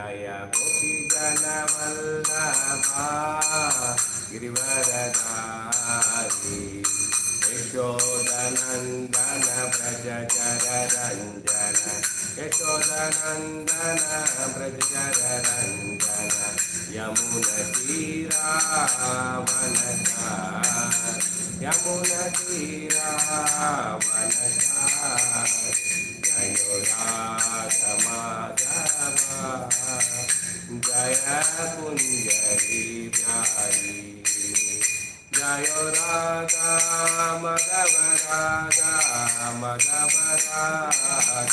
Jaya Gopi Jana Vallabha Girivaradari Yashodanandana Braja Jara Ranjana Yashodanandana Braja Jara Ranjana Yamuna Tira Vanachari Yamuna Tira Vanachari Jayo Radha Madhava Jaya Kunjari Bihari Jayo Radha Madhava Radha Madhava Radha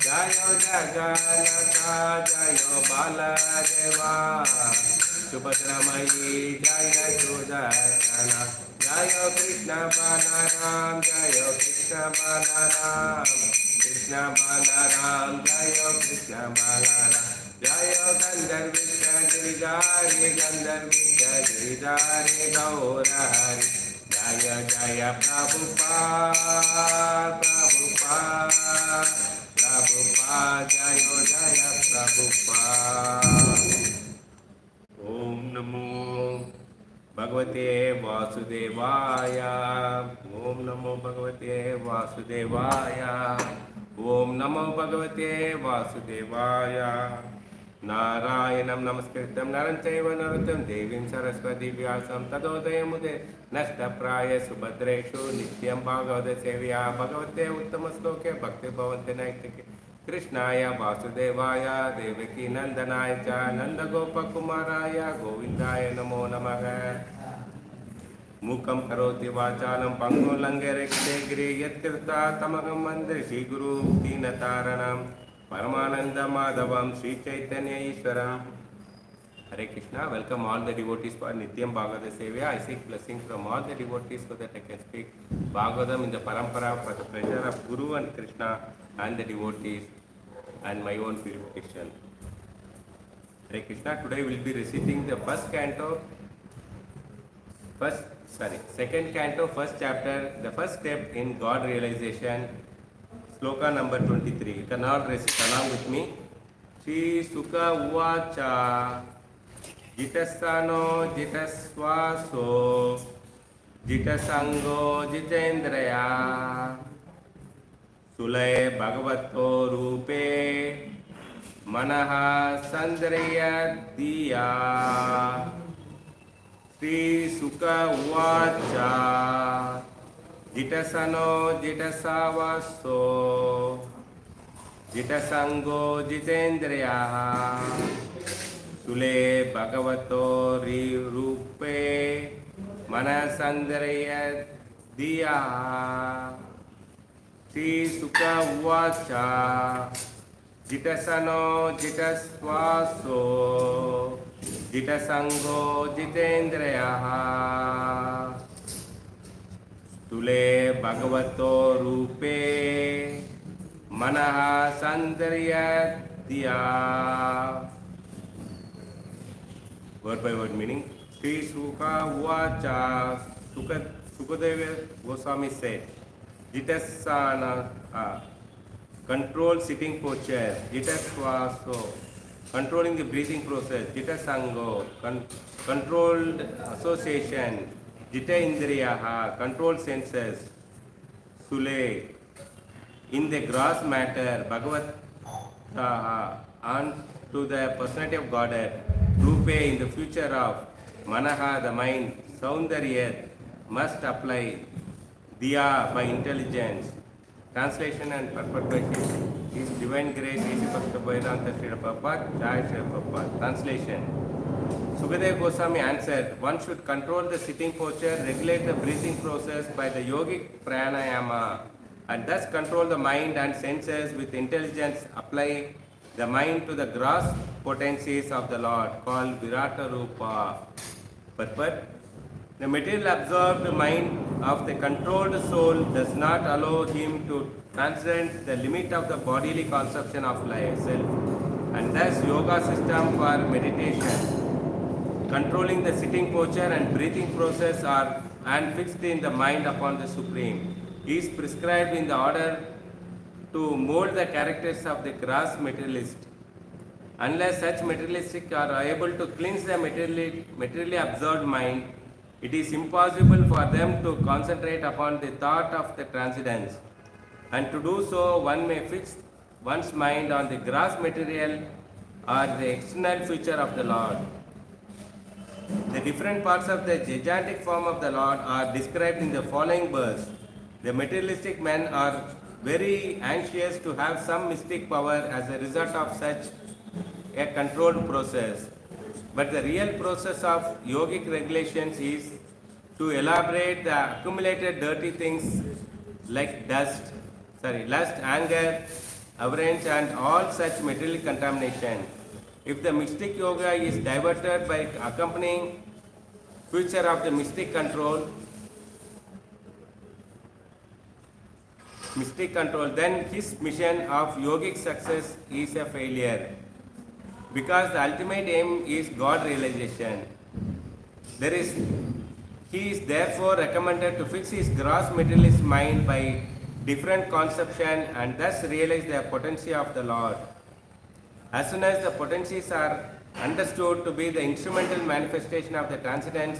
Jayo Jaganata Jayo Baladeva Subhadramayi Jaya Sudarshana Jayo Krishna Balaram Jayo Krishna Balaram Krishna Balaram Jayo Krishna Balaram Jayo Gandharvishya Giridhari Gandharvishya Giridhari Gaurari Jaya Jaya Prabhupada Prabhupada Prabhupada Jayo Jaya Prabhupada Om Namo Bhagavate Vasudevaya Om Namo Bhagavate Vasudevaya Om Namo Bhagavate Vasudevaya Narayanam Namaskritam Naranchaiva Narottam Devim Saraswati Vyasam Tadodayamudaya Nashtapraya Subhadreshu Nityam Bhagavate Sevya Bhagavate Uttama Sloke Bhakti Bhavante Naitike Krishnaya Vasudevaya Devaki Nandanaya Cha Nanda Gopakumaraya Govindaya Namo Namaha Mukam Karoti Vachalam Pangu Langarekte Giri Yatkirta Tamaham Mandir Shri Guru Dinataranam Paramananda Madhavam Sri Chaitanya Ishwaram Hare Krishna, welcome all the devotees for Nityam Bhagavata Sevya. I seek blessings from all the devotees so that I can speak Bhagavatam in the parampara for the pleasure of Guru and Krishna and the devotees and my own purification. Hare Krishna, today we will be reciting the second canto, first chapter, the first step in God realization, sloka number 23. You can all recite along with me. Shri Sukha Uvacha Jitasano Jitaswaso Jitasango Jitendraya Sule Bhagavato Rupe Manaha Sandraya Diya Sri Sukha Uvacha Jitasano Jitasavaso Jitasango Jitendriya Sule Bhagavato Rupe Manasandraya Diya Sri Sukha Uvacha Jitasano Jitasvaso Jitasango Jitendriya Sule Bhagavato Rupe Manaha Sandarya Diya. Word by word meaning. Sri Sukha Uvacha Sukadeva Goswami said, Jitasana control sitting posture, Jitasvaso controlling the breathing process, Jitasango controlled association, Jita Indriyaha controlled senses, Sule in the gross matter, Bhagavataha and to the personality of Godhead, Rupe in the future of Manaha, the mind, Saundarya must apply Diya by intelligence. Translation and purport by His Divine Grace, A.C. Bhakta Bhairanta Srila Prabhupada, Jai Srila Prabhupada. Translation. Sukadeva Goswami answered, one should control the sitting posture, regulate the breathing process by the yogic pranayama, and thus control the mind and senses with intelligence. Apply the mind to the gross potencies of the Lord, called Virata Rupa. Purport. The material absorbed mind of the controlled soul does not allow him to transcend the limit of the bodily conception of life itself, and thus yoga system for meditation. Controlling the sitting posture and breathing process are and fixed in the mind upon the Supreme. He is prescribed in the order to mold the characters of the gross materialist. Unless such materialistic are able to cleanse the materially absorbed mind, it is impossible for them to concentrate upon the thought of the transcendence. And to do so, one may fix one's mind on the gross material or the external future of the Lord. The different parts of the gigantic form of the Lord are described in the following verse. The materialistic men are very anxious to have some mystic power as a result of such a controlled process. But the real process of yogic regulations is to elaborate the accumulated dirty things like lust, anger, avarice, and all such material contamination. If the mystic yoga is diverted by accompanying future of the mystic control, then his mission of yogic success is a failure. Because the ultimate aim is God realization. He is therefore recommended to fix his gross materialist mind by different conception and thus realize the potency of the Lord. As soon as the potencies are understood to be the instrumental manifestation of the transcendence,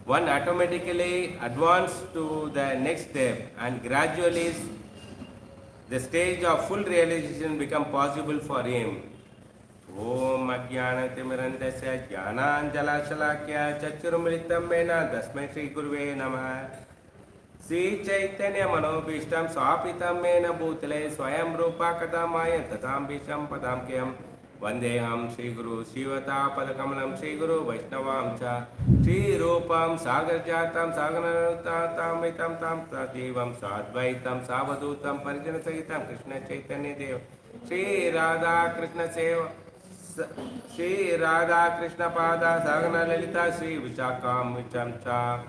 one automatically advances to the next step and gradually the stage of full realization becomes possible for him. Om Ajnanatimirandasya Jnananjalashalakya Chachurumritam Mena Dasmai Shri Guruve Namah Sri Chaitanya Manobhishtam Swapitam Mena Bhutale Swayam Rupa Kadamaya Tatam Bisham Padam Kyam Vandeham Shri Guru Shivata Padakamalam Shri Guru Vaishnavam Cha Shri Rupam Sagarjatam Saganatatam Vitam Tam Sativam Sadvaitam Savadutam Parijana Sahitam Krishna Chaitanya Deva Shri Radha Krishna Seva Shri Radha Krishna Pada Sagana Lalita Shri Vishakam Vichamcha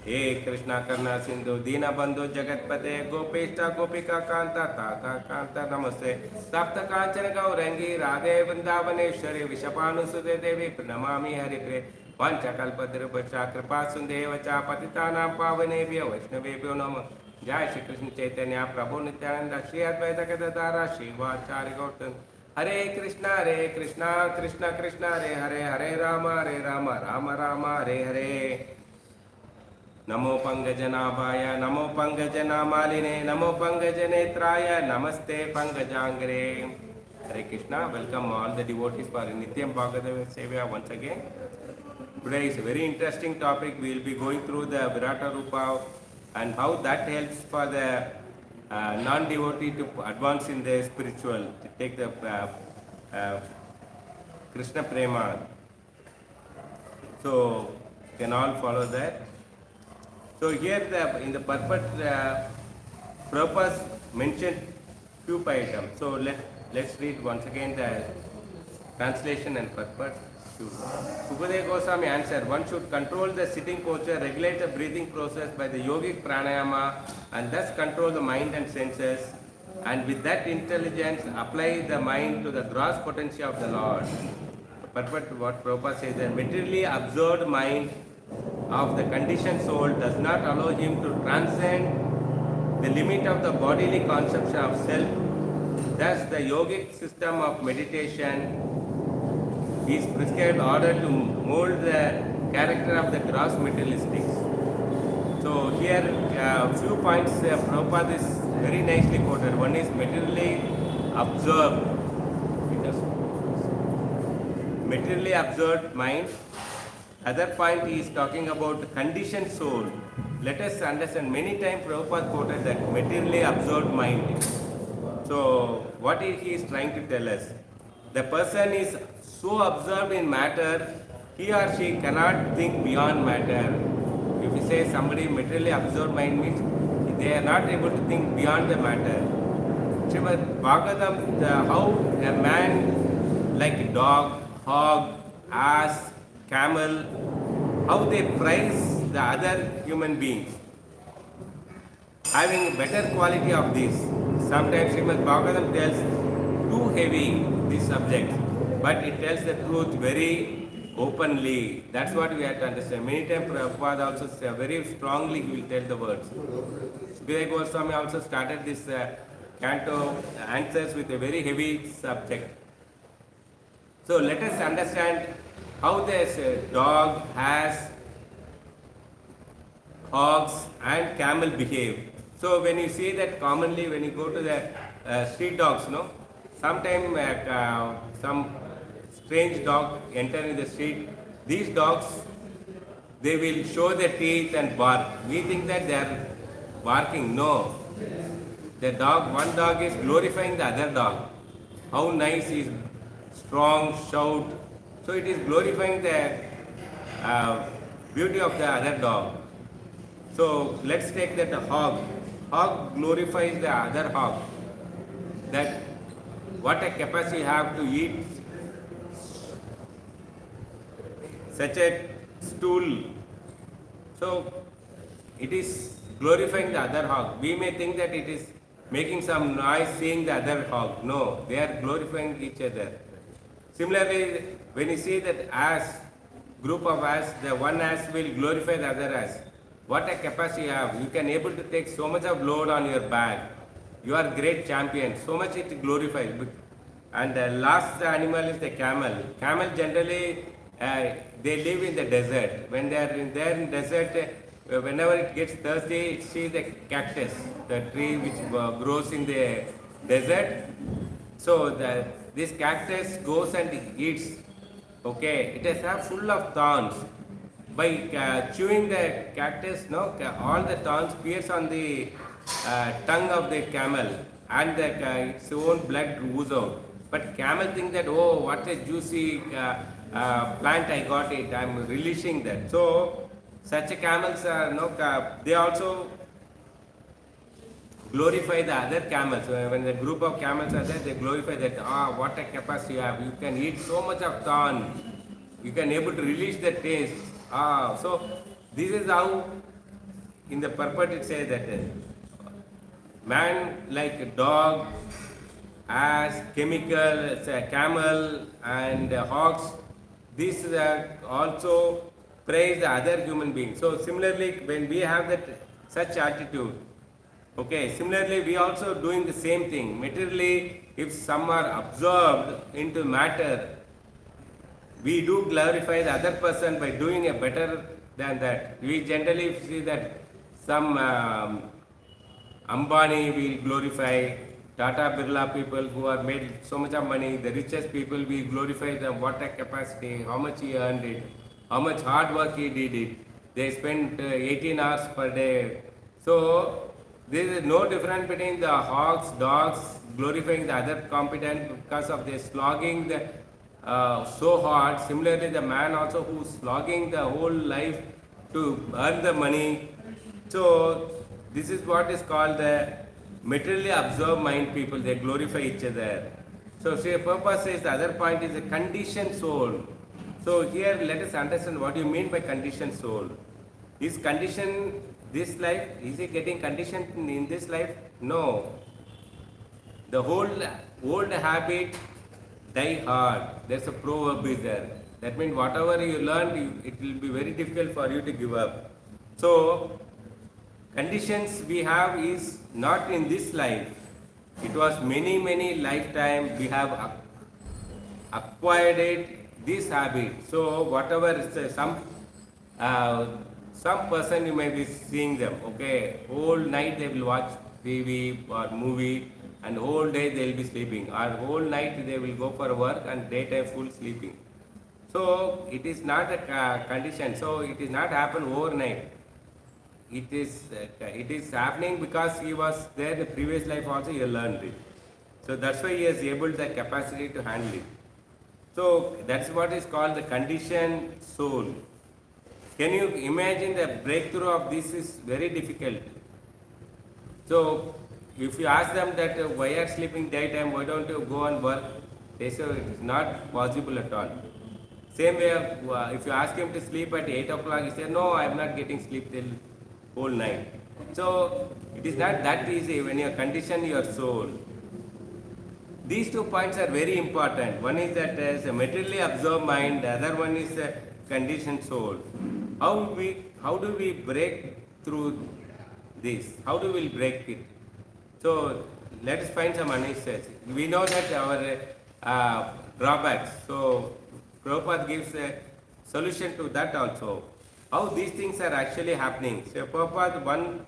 He Krishna Karna Sindhu Dina Bandhu Jagatpate Gopishta Gopika Kanta Tata Kanta Namaste Sapta Kanchana Gaurangi Radhe Vrindavaneshwari Vishapanu Sudhe Devi Pranamami Haripre Panchakalpadrupacha Kripa Sundevacha Patitanam Pavanebhya Vaishnavebhyo Namah Jai Shri Krishna Chaitanya Prabhu Nityananda Shri Advaita Gadadara Shri Vachari Gautam Hare Krishna Krishna Krishna Hare Rama Rama Rama Hare Hare Namo Pangajanabhaya Namo Pangajanamalini Namo Pangajanetraya Namaste Pangajangre Hare Krishna. Welcome all the devotees for Nityam Bhagavatam Sevya once again. Today is a very interesting topic. We will be going through the Virata Rupa and how that helps for the non-devotee to advance in the spiritual, to take the Krishna Prema. So, you can all follow that. So here in the purport, Prabhupada mentioned few items. So let's read once again the translation and purport. Sukadeva Goswami answered, one should control the sitting posture, regulate the breathing process by the yogic pranayama and thus control the mind and senses, and with that intelligence apply the mind to the gross potency of the Lord. Purport what Prabhupada says, the materially absorbed mind of the conditioned soul does not allow him to transcend the limit of the bodily conception of self. Thus the yogic system of meditation is prescribed in order to mold the character of the gross materialistics. So here a few points Prabhupada is very nicely quoted. One is materially absorbed mind. Other point is talking about conditioned soul. Let us understand, many times Prabhupada quoted that materially absorbed mind. So what he is trying to tell us? The person is so absorbed in matter, he or she cannot think beyond matter. If we say somebody materially absorbed mind means they are not able to think beyond the matter. Srimad Bhagavatam, how a man like a dog, hog, ass, camel, how they prize the other human beings, having a better quality of this. Sometimes Srimad Bhagavatam tells too heavy this subject, but it tells the truth very openly. That's what we have to understand. Many times Prabhupada also very strongly he will tell the words. Sukadeva Goswami also started this canto answers with a very heavy subject. So let us understand how this dog has hogs and camel behave. So when you see that commonly when you go to the street dogs, no, sometimes some strange dog enter in the street. These dogs, they will show their teeth and bark. We think that they are barking. No, the dog, one dog is glorifying the other dog. How nice is strong shout. So it is glorifying the beauty of the other dog. So let's take that hog. Hog glorifies the other hog. That what a capacity you have to eat such a stool. So it is glorifying the other hog. We may think that it is making some noise seeing the other hog. No, they are glorifying each other. Similarly, when you see that ass, group of ass, the one ass will glorify the other ass. What a capacity you have. You can able to take so much of load on your back. You are great champion. So much it glorifies. And the last animal is the camel. Camel generally, they live in the desert. When they are there in desert, whenever it gets thirsty, it sees the cactus, the tree which grows in the desert. So this cactus goes and eats. Okay, it is full of thorns. By chewing the cactus, no, all the thorns pierce on the tongue of the camel, and its own blood oozes out. But camel think that, oh, what a juicy plant I got it, I am releasing that. So such a camels are they also glorify the other camels. When the group of camels are there, they glorify that, what a capacity you have. You can eat so much of thorn. You can able to release the taste. So this is how in the purport it says that man like a dog, ass, chemical, camel and hogs, these also praise the other human beings. So similarly, when we have that such attitude, okay, similarly we also doing the same thing. Materially, if some are absorbed into matter, we do glorify the other person by doing a better than that. We generally see that some Ambani will glorify, Tata Birla people who are made so much of money, the richest people, we glorify them, what a capacity, how much he earned it, how much hard work he did it. They spent 18 hours per day. So there is no difference between the hogs, dogs, glorifying the other competent because of their slogging the so hard. Similarly, the man also who's slogging the whole life to earn the money. So this is what is called the materially absorbed mind people. They glorify each other. So see, purpose is the other point is a conditioned soul. So here let us understand what you mean by conditioned soul. Is conditioned this life? Is he getting conditioned in this life? No. The whole old habit die hard. There's a proverb is there. That means whatever you learn, it will be very difficult for you to give up. So conditions we have is not in this life. It was many lifetime we have acquired it, this habit. So whatever is some person you may be seeing them, okay, whole night they will watch TV or movie and whole day they will be sleeping, or whole night they will go for work and daytime full sleeping. So it is not a condition. So it is not happen overnight. It is happening because he was there in the previous life also he learned it. So that's why he has able the capacity to handle it. So that's what is called the conditioned soul. Can you imagine the breakthrough of this is very difficult. So if you ask them that why are sleeping daytime, why don't you go and work? They say it's not possible at all. Same way, if you ask him to sleep at 8 o'clock, he says, no, I am not getting sleep till whole night. So it is not that easy when you condition your soul. These 2 points are very important. One is that as a materially absorbed mind, the other one is a conditioned soul. How do we break through this? How do we break it? So let us find some answers. We know that our drawbacks. So Prabhupada gives a solution to that also. How these things are actually happening. So Prabhupada, one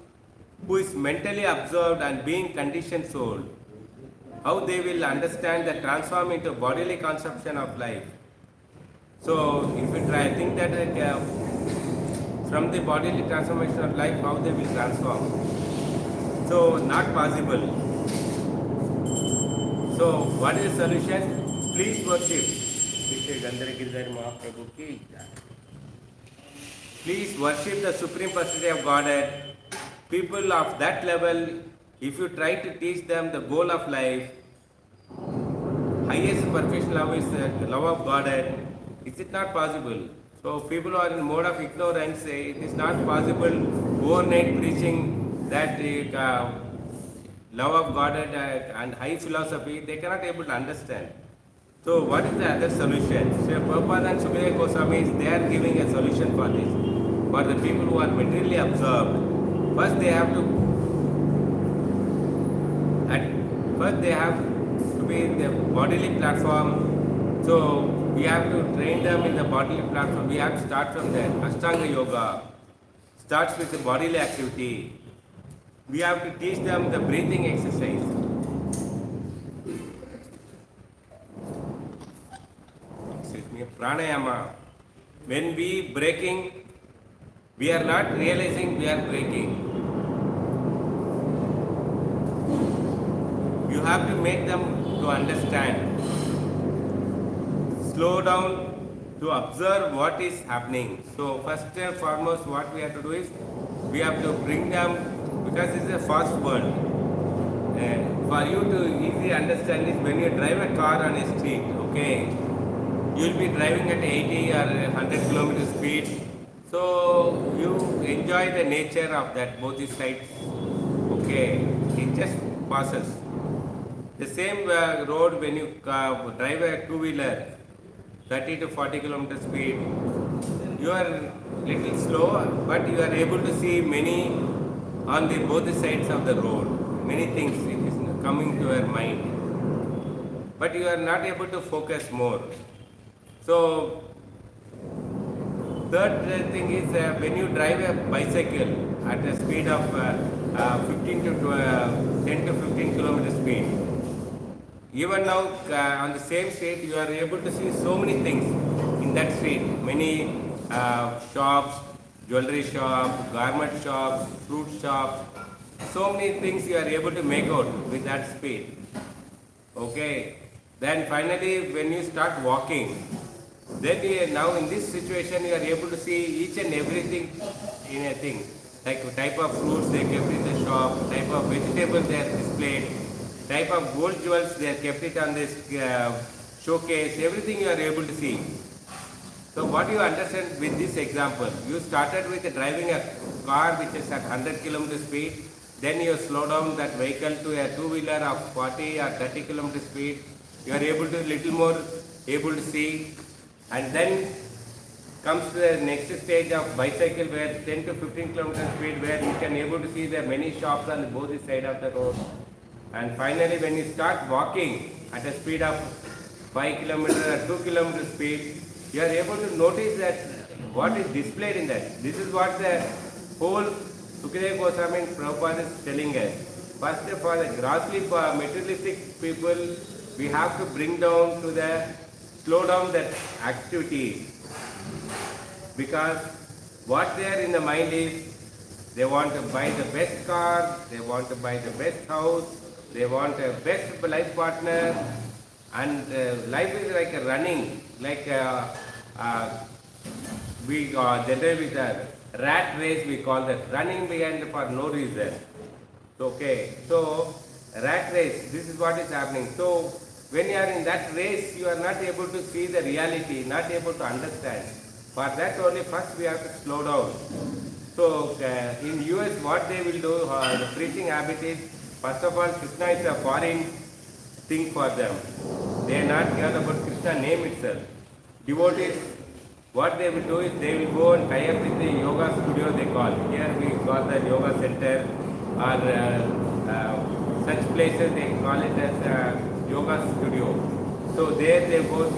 who is mentally absorbed and being conditioned soul, how they will understand the transform into bodily conception of life. So if we try, think that from the bodily transformation of life, how they will transform. So not possible. So what is the solution? Please worship. Please worship the Supreme Personality of Godhead. People of that level, if you try to teach them the goal of life, highest perfection love is the love of Godhead, is it not possible? So people who are in mode of ignorance say it is not possible overnight preaching that love of Godhead and high philosophy, they cannot able to understand. So what is the other solution? So Prabhupada and Sukadeva Goswamis, they are giving a solution for this. For the people who are materially absorbed, first they have to be in the bodily platform. So we have to train them in the bodily platform. We have to start from there. Ashtanga Yoga starts with the bodily activity. We have to teach them the breathing exercise. Pranayama. When we breaking, we are not realizing we are breaking. You have to make them to understand. Slow down to observe what is happening. So first and foremost what we have to do is, we have to bring them, because it's a fast world. For you to easily understand this, when you drive a car on a street, okay, you will be driving at 80 or 100 km speed. So you enjoy the nature of that, both the sides. Okay, it just passes. The same road when you drive a two-wheeler, 30 to 40 km speed, you are little slow, but you are able to see many on the both the sides of the road. Many things it is coming to your mind, but you are not able to focus more. So third thing is when you drive a bicycle at a speed of 10 to 15 km speed, even now on the same street you are able to see so many things in that street. Many shops, jewelry shops, garment shops, fruit shops, so many things you are able to make out with that speed. Okay. Then finally when you start walking, then now in this situation you are able to see each and everything in a thing. Like type of fruits they kept in the shop, type of vegetables they are displayed, type of gold jewels they are kept it on this showcase, everything you are able to see. So what you understand with this example, you started with driving a car which is at 100 km speed, then you slow down that vehicle to a two-wheeler of 40 or 30 km speed, you are able to little more able to see, and then comes to the next stage of bicycle where 10 to 15 km speed, where you can able to see there are many shops on both the side of the road. And finally when you start walking at a speed of 5 km or 2 km speed, you are able to notice that what is displayed in that. This is what the whole Sukadeva Goswami and Prabhupada is telling us. First for the grossly materialistic people, we have to bring down to the slow down that activity, because what they are in the mind is they want to buy the best car, they want to buy the best house, they want a best life partner, and life is like a running, like we generally with a rat race we call that, running behind for no reason. Okay, so rat race, this is what is happening. So when you are in that race, you are not able to see the reality, not able to understand. For that only first we have to slow down. So in US what they will do, the preaching habit is, first of all Krishna is a foreign thing for them. They are not care about Krishna name itself. Devotees, what they will do is they will go and tie up with the yoga studio they call. Here we call the yoga center, or such places they call it as a yoga studio. So there they both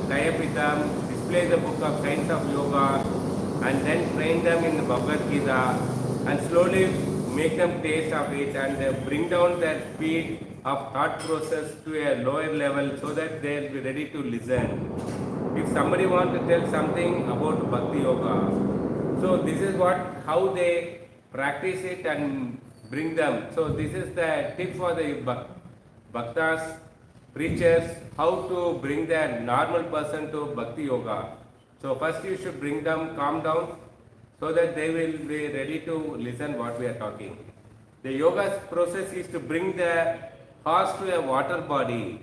tie up with them, display the book of Science of Yoga, and then train them in the Bhagavad Gita, and slowly make them taste of it, and bring down their speed of thought process to a lower level so that they'll be ready to listen. If somebody wants to tell something about Bhakti Yoga, so this is how they practice it and bring them. So this is the tip for the Bhaktas, preachers, how to bring the normal person to Bhakti Yoga. So first you should bring them calm down so that they will be ready to listen what we are talking. The yoga process is to bring the horse to a water body.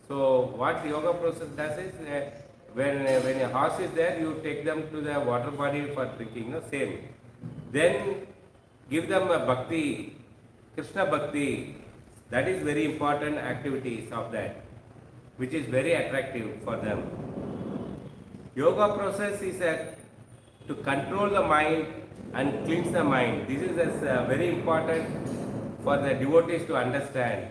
So what the yoga process does is when a horse is there, you take them to the water body for drinking, same. Then give them a bhakti, Krishna bhakti. That is very important activities of that, which is very attractive for them. Yoga process is to control the mind and cleanse the mind. This is very important for the devotees to understand.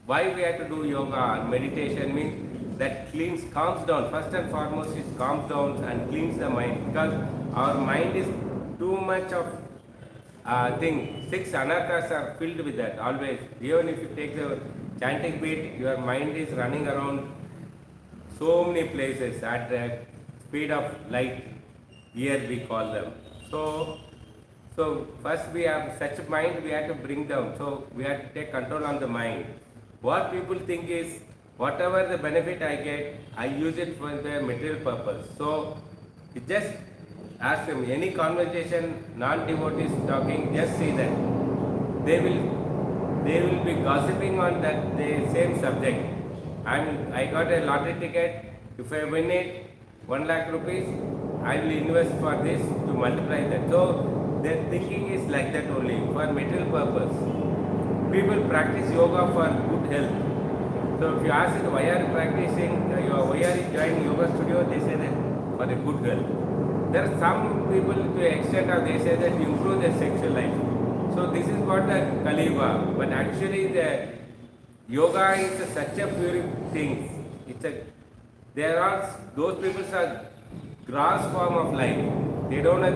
Why we have to do yoga and meditation means that calms down. First and foremost, it calms down and cleans the mind, because our mind is too much of thing. 6 anarthas are filled with that always. Even if you take the chanting beat, your mind is running around so many places at the speed of light. Here we call them. So first we have such a mind, we have to bring down. So we have to take control on the mind. What people think is, whatever the benefit I get, I use it for the material purpose. So you just ask them, any conversation, non-devotees talking, just see that. They will be gossiping on that the same subject. I got a lottery ticket, if I win it, 1 lakh rupees, I will invest for this to multiply that. So their thinking is like that only, for material purpose. People practice yoga for good health. So if you ask them, why are you practicing, why are you joining yoga studio, they say that for a good health. There are some people to the extent of they say that improve their sexual life. So this is what the Kali Yuga. But actually the yoga is such a pure thing. Those people are gross form of life. They don't know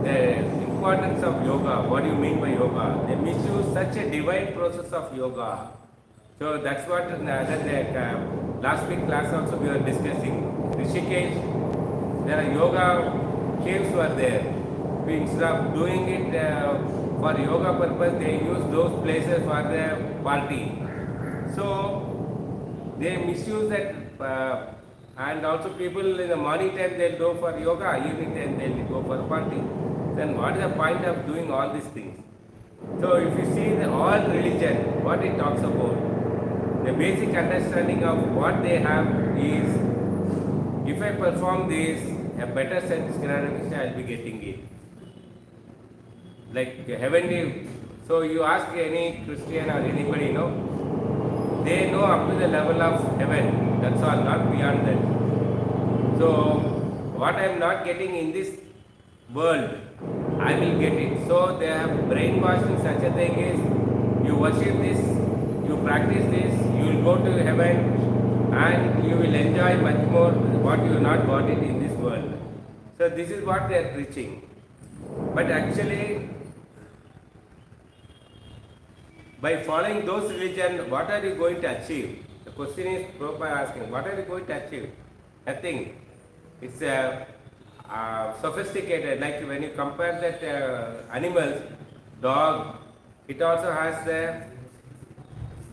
the importance of yoga. What do you mean by yoga? They misuse such a divine process of yoga. So that's what last week class also we were discussing. Rishikesh, there are yoga caves were there. Instead of doing it for yoga purpose, they use those places for their party. So they misuse that. And also people in the morning time they'll go for yoga, evening time they'll go for a party. Then what is the point of doing all these things? So if you see all religion, what it talks about, the basic understanding of what they have is, if I perform this, a better sense gratification I will be getting it. Like heavenly, so you ask any Christian or anybody, they know up to the level of heaven, that's all, not beyond that. So what I am not getting in this world, I will get it. So they have brainwashed in such a thing is, you worship this, you practice this, you will go to heaven and you will enjoy much more what you have not got it in this world. So this is what they are preaching. But actually, by following those religions, what are you going to achieve? The question is, Prabhupada asking, what are you going to achieve? Nothing. It's sophisticated. Like when you compare that animals, dog, it also has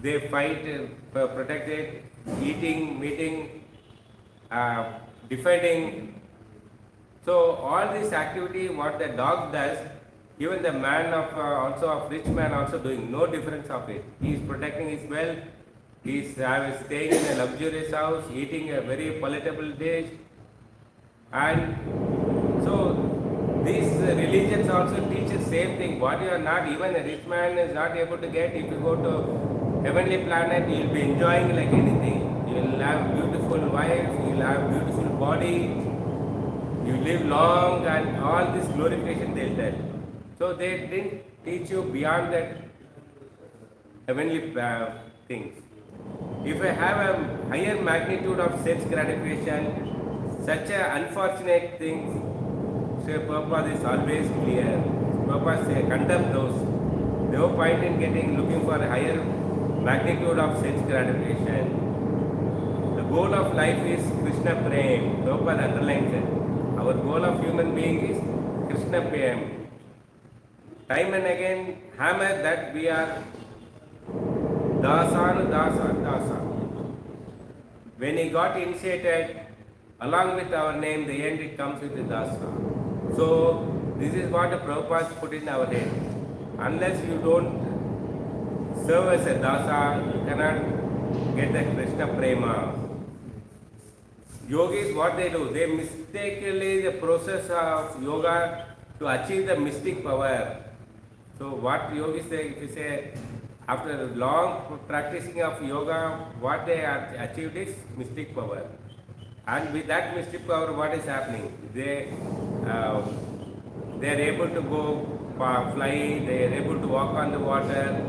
they fight, protect it, eating, meeting, defending. So all this activity, what the dog does, even the man also of rich man also doing, no difference of it. He is protecting his wealth, he is staying in a luxurious house, eating a very palatable dish. And so these religions also teach the same thing. What you are not, even a rich man is not able to get, if you go to heavenly planet, you will be enjoying like anything. You will have beautiful wife, you will have beautiful body, you live long, and all this glorification they will tell. So they didn't teach you beyond that heavenly things. If I have a higher magnitude of sense gratification, such an unfortunate thing, Sri Prabhupada is always clear. Prabhupada condemn those. No point in looking for a higher magnitude of sense gratification. The goal of life is Krishna Prem. Prabhupada underlines it. Our goal of human being is Krishna Prem. Time and again hammer that we are Dasanu Dasa Dasa. When he got initiated, along with our name, the end it comes with the Dasa. So this is what the Prabhupada put in our head. Unless you don't serve as a Dasa, you cannot get the Krishna Prema. Yogis, what they do? They mistakenly the process of yoga to achieve the mystic power. So what yogis say, if you say, after long practicing of yoga, what they achieved is mystic power. And with that mystic power, what is happening? They are able to go fly, they are able to walk on the water.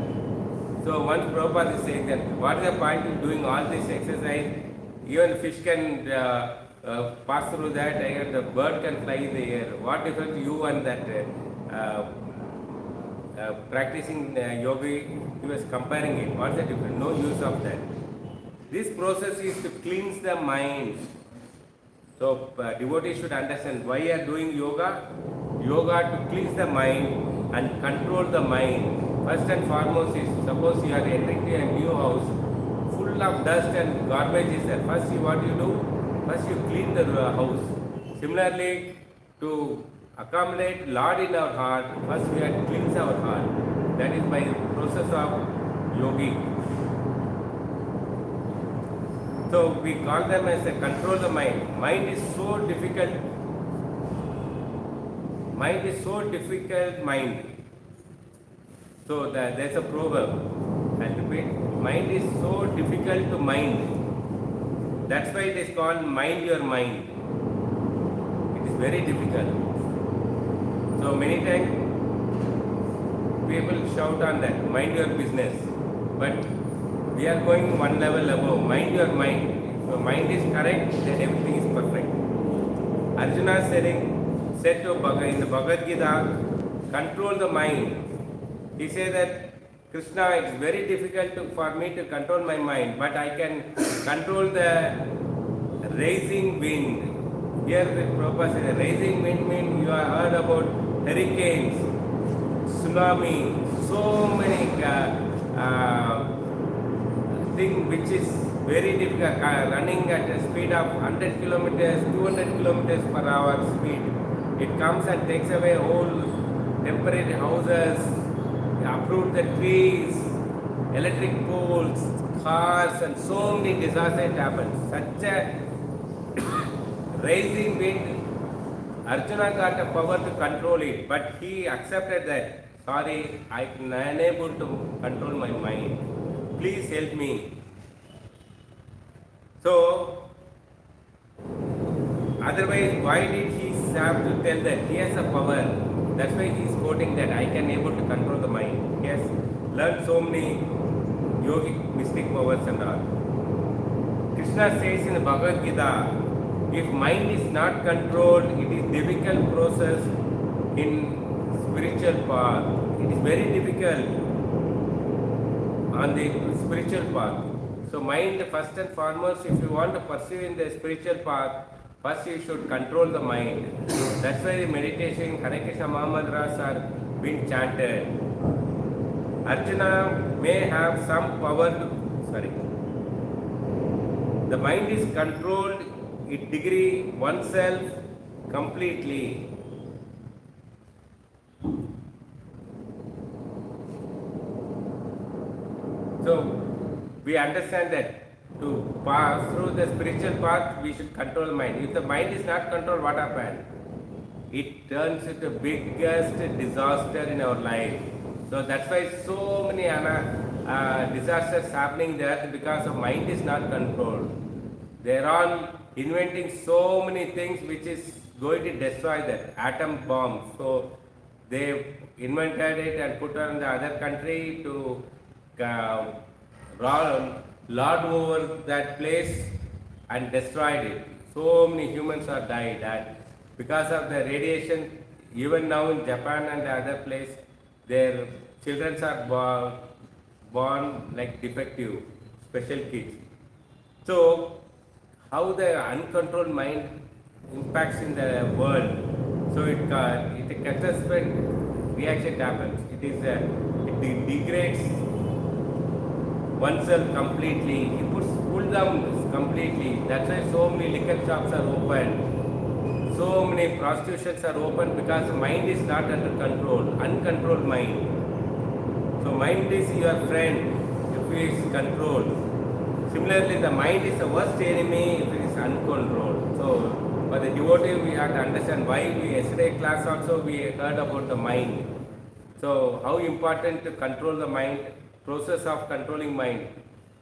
So once Prabhupada is saying that, what is the point in doing all this exercise? Even fish can pass through that, and the bird can fly in the air. What difference you and that practicing yogi, he was comparing it. What's the difference? No use of that. This process is to cleanse the mind. So devotees should understand why you are doing yoga. Yoga to cleanse the mind and control the mind. First and foremost is, suppose you are entering to a new house, full of dust and garbage is there. First what you do? First you clean the house. Similarly, to accommodate Lord in our heart, first we have to cleanse our heart. That is by the process of yogi. So we call them as a control the mind. Mind is so difficult. Mind is so difficult mind. So there's a proverb. I'll repeat. Mind is so difficult to mind. That's why it is called mind your mind. It is very difficult. So many times people shout on that, mind your business. But we are going one level above, mind your mind. If your mind is correct, then everything is perfect. Arjuna said to Bhagavad in the Bhagavad Gita, control the mind. He said that, Krishna, it's very difficult for me to control my mind, but I can control the rising wind. Here the Prabhupada said, rising wind means you have heard about hurricanes, tsunami, so many things which is very difficult, running at a speed of 100 kilometers, 200 kilometers per hour speed. It comes and takes away whole temporary houses, uproot the trees, electric poles, cars, and so many disasters happen. Such a rising wind, Arjuna got a power to control it, but he accepted that, sorry, I am unable to control my mind. Please help me. So, otherwise, why did he have to tell that? He has a power. That's why he is quoting that I can able to control the mind. He has learned so many yogic mystic powers and all. Krishna says in the Bhagavad Gita, if mind is not controlled, it is difficult process in spiritual path. It is very difficult on the spiritual path. So mind, first and foremost, if you want to pursue in the spiritual path, first you should control the mind. That's why the meditation, Hare Krishna Maha Mantras are being chanted. Arjuna may have some power to, the mind is controlled, it degree oneself completely. So we understand that to pass through the spiritual path, we should control the mind. If the mind is not controlled, what happens? It turns into the biggest disaster in our life. So that's why so many disasters happening there, because the mind is not controlled. They are all inventing so many things which is going to destroy that atom bomb. So they invented it and put on the other country to lord over that place and destroyed it. So many humans are died, and because of the radiation, even now in Japan and other place, their children are born like defective, special kids. So, how the uncontrolled mind impacts in the world. So it catastrophic reaction happens. It degrades oneself completely. He puts pull down completely. That's why so many liquor shops are open. So many prostitutions are open because the mind is not under control. Uncontrolled mind. So mind is your friend if it is controlled. Similarly, the mind is the worst enemy if it is uncontrolled. So for the devotee, we have to understand why yesterday class also we heard about the mind. So how important to control the mind, process of controlling mind.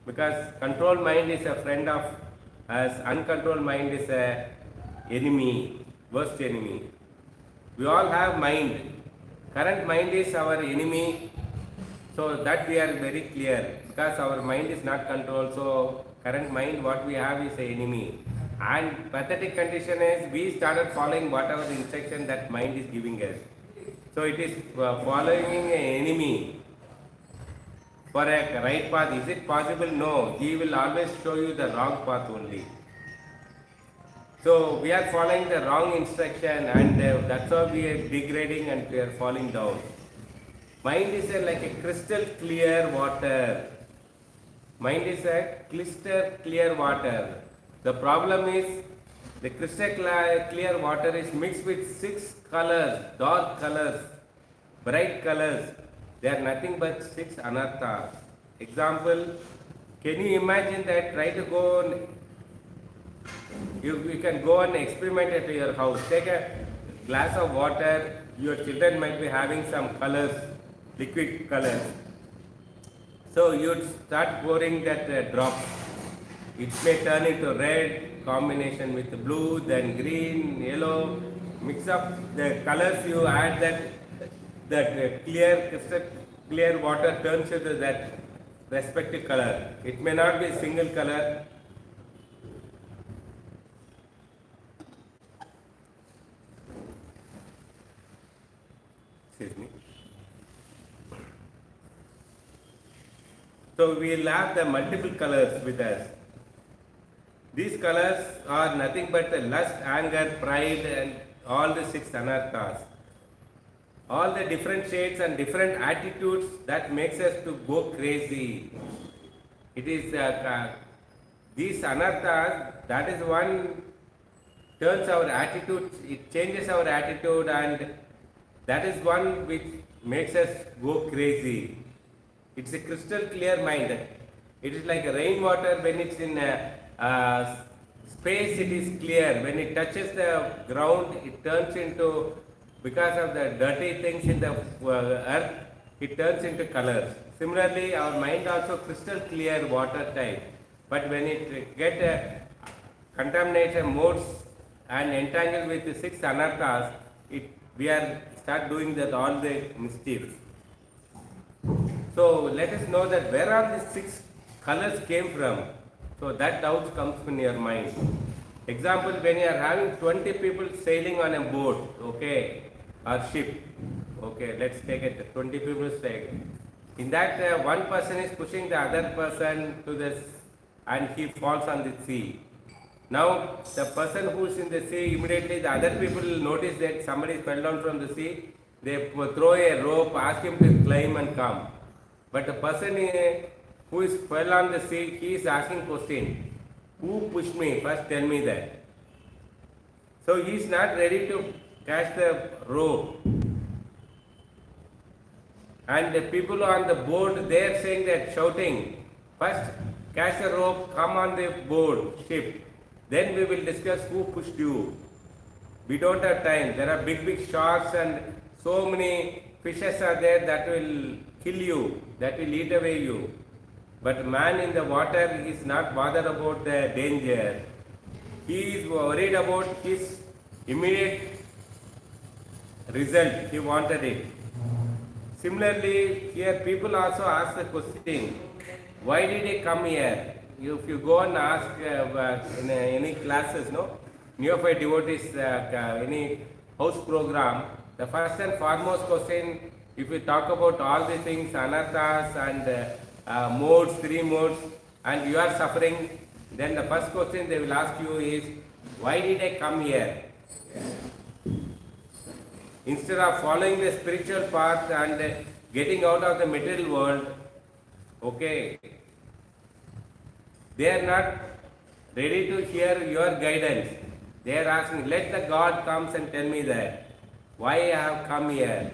Because controlled mind is a friend of us, uncontrolled mind is a enemy, worst enemy. We all have mind. Current mind is our enemy. So that we are very clear because our mind is not controlled. So current mind what we have is an enemy. And pathetic condition is we started following whatever the instruction that mind is giving us. So it is following an enemy for a right path. Is it possible? No. He will always show you the wrong path only. So we are following the wrong instruction, and that's how we are degrading and we are falling down. Mind is like a crystal clear water. Mind is a crystal clear water. The problem is the crystal clear water is mixed with 6 colors, dark colors, bright colors. They are nothing but 6 anarthas. Example, can you imagine that? Try to go on, you can go and experiment at your house. Take a glass of water, your children might be having some colors, liquid colors. So you'd start pouring that drops. It may turn into red, combination with blue, then green, yellow. Mix up the colors, you add that clear, crystal clear water turns into that respective color. It may not be a single color. Excuse me. So we will have the multiple colors with us. These colors are nothing but the lust, anger, pride, and all the 6 anarthas. All the different shades and different attitudes that makes us to go crazy. It is these anarthas, that is one turns our attitude, it changes our attitude, and that is one which makes us go crazy. It's a crystal clear mind. It is like rainwater when it's in space, it is clear. When it touches the ground, it turns into, because of the dirty things in the earth, it turns into colors. Similarly, our mind also crystal clear water type. But when it get contaminated modes and entangled with the 6 anarthas, we are start doing that all the mischief. So let us know that where are these 6 colors came from. So that doubt comes in your mind. Example, when you are having 20 people sailing on a boat, okay, or ship, okay, let's take it, 20 people sailing. In that, one person is pushing the other person to this, and he falls on the sea. Now, the person who is in the sea, immediately the other people will notice that somebody fell down from the sea. They throw a rope, ask him to climb and come. But the person who is fell on the sea, he is asking question, who pushed me? First tell me that. So he is not ready to catch the rope. And the people on the board, they are saying that, shouting, first catch the rope, come on the board, ship. Then we will discuss who pushed you. We don't have time. There are big sharks and so many fishes are there that will kill you, that will eat away you. But man in the water is not bothered about the danger. He is worried about his immediate result. He wanted it. Similarly, here people also ask the question, why did he come here? if you go and ask in any classes, no, neophyte devotees, any house program, the first and foremost question, if we talk about all the things, anarthas and modes, three modes, and you are suffering, then the first question they will ask you is, why did I come here? Instead of following the spiritual path and getting out of the material world, okay, they are not ready to hear your guidance. They are asking, let the God comes and tell me that, why I have come here.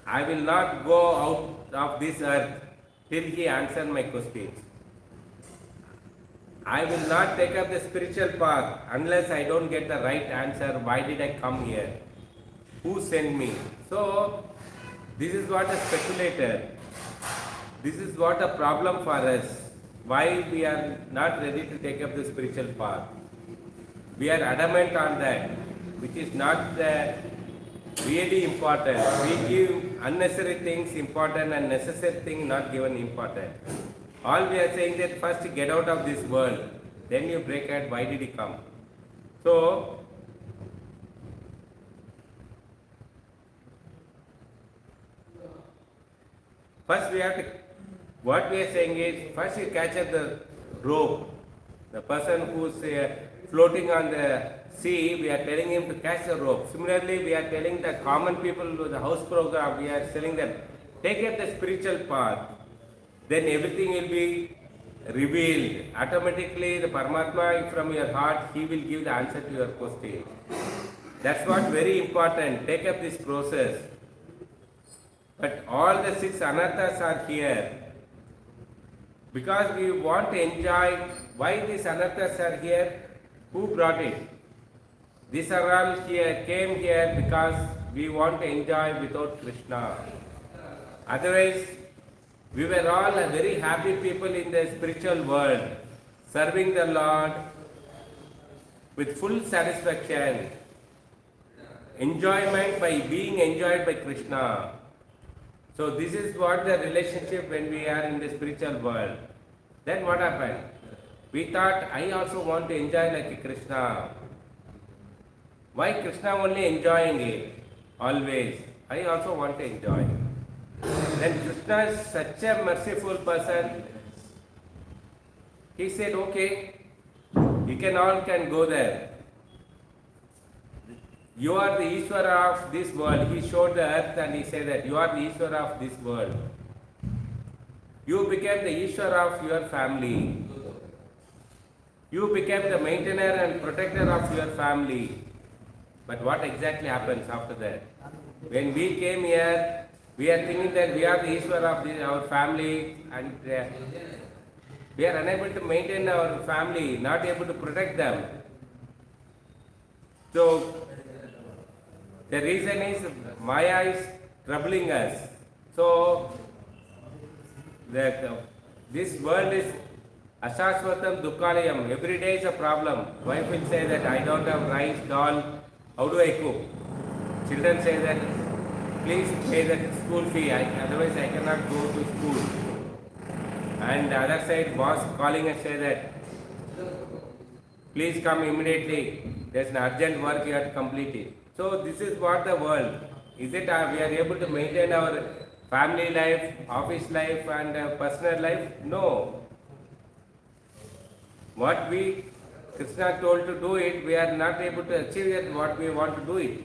I will not go out of this earth till he answers my questions. I will not take up the spiritual path unless I don't get the right answer. Why did I come here? Who sent me? So, this is what a speculator. This is what a problem for us. Why we are not ready to take up the spiritual path. We are adamant on that, which is not really important. We give unnecessary things important and necessary things not given important. All we are saying that first get out of this world, then you break out why did he come. So, first we have to, what we are saying is, first you catch up the rope. The person who is floating on the sea, we are telling him to catch the rope. Similarly, we are telling the common people with the house program, we are telling them, take up the spiritual path. Then everything will be revealed. Automatically, the Paramatma from your heart, he will give the answer to your question. That's what very important. Take up this process. But all the six anarthas are here. Because we want to enjoy, why these anarthas are here? Who brought it? These are all here, came here because we want to enjoy without Krishna. Otherwise, we were all very happy people in the spiritual world, serving the Lord with full satisfaction, enjoyment by being enjoyed by Krishna. So this is what the relationship when we are in the spiritual world. Then what happened? We thought, I also want to enjoy like Krishna. Why Krishna only enjoying it? Always. I also want to enjoy. Then Krishna is such a merciful person. He said, okay, you can all can go there. You are the Ishvara of this world. He showed the earth and he said that you are the Ishvara of this world. You became the Ishvara of your family. You became the maintainer and protector of your family. But what exactly happens after that? When we came here, we are thinking that we are the Ishvara of our family and we are unable to maintain our family, not able to protect them. So, the reason is Maya is troubling us. So, this world is Ashashvatam Dukkalayam. Every day is a problem. Wife will say that I don't have rice, dal, how do I cook? Children say that please pay the school fee, otherwise I cannot go to school. And the other side, boss calling and say that please come immediately, there's an urgent work, you have to complete it. So this is what the world. Is it we are able to maintain our family life, office life and personal life? No. What Krishna told to do it, we are not able to achieve it what we want to do it.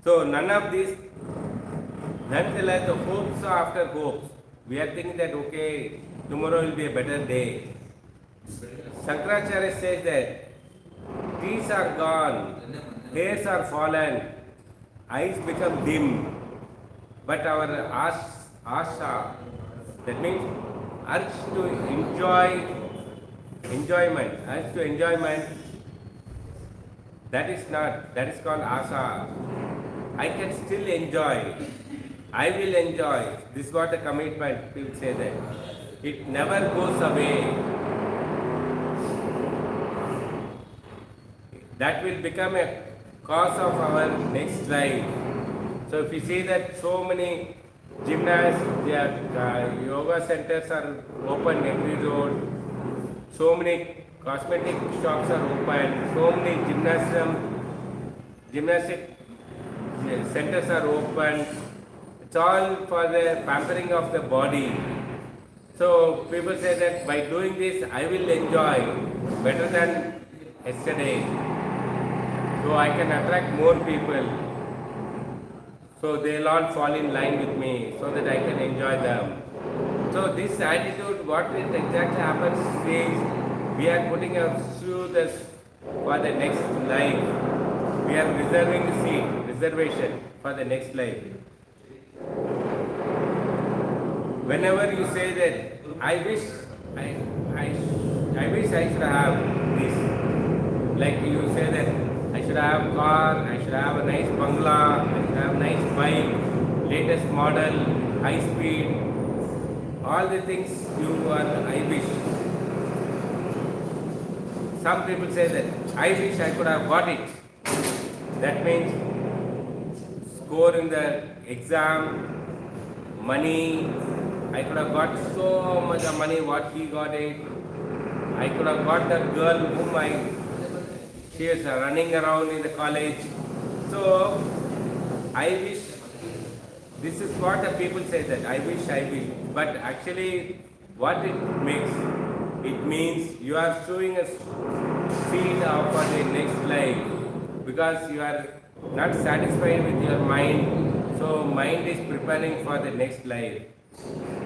So none of these, nonetheless the hopes after hopes. We are thinking that okay, tomorrow will be a better day. Shankaracharya says that trees are gone, hairs are fallen, eyes become dim, but our asha, that means urge to enjoyment, that is called asa. I can still enjoy. I will enjoy. This is what the commitment, people say that. It never goes away. That will become a cause of our next life. So if you see that so many gymnasts, yoga centers are open every road, so many cosmetic shops are open, so many gymnastic centers are open. It's all for the pampering of the body. So people say that by doing this I will enjoy better than yesterday. So I can attract more people. So they'll all fall in line with me so that I can enjoy them. So this attitude, what it exactly happens is we are putting our shoes for the next life. We are reserving the seat, reservation for the next life. Whenever you say that I wish I should have this, like you say that I should have a car, I should have a nice bungalow, I should have a nice bike, latest model, high speed, all the things I wish. Some people say that I wish I could have got it. That means score in the exam, money. I could have got so much of money what he got it. I could have got that girl whom she is running around in the college. So I wish, this is what the people say that I wish. But actually what it makes, it means you are sowing a seed for the next life, because you are not satisfied with your mind. So mind is preparing for the next life.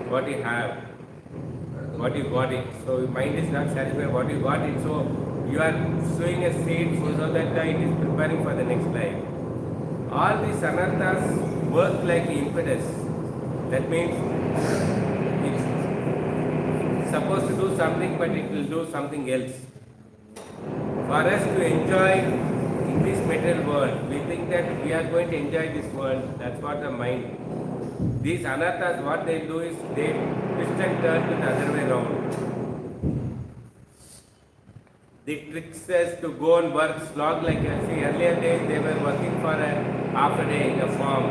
What you have, what you got it. So your mind is not satisfied what you got it. So you are sowing a seed so that it is preparing for the next life. All these anarthas work like impetus. That means it's supposed to do something, but it will do something else. For us to enjoy in this material world, we think that we are going to enjoy this world. That's what the mind. These anarthas, what they do is they twist and turn to the other way around. They tricks us to go and work, slog like earlier days they were working for half a day in a farm.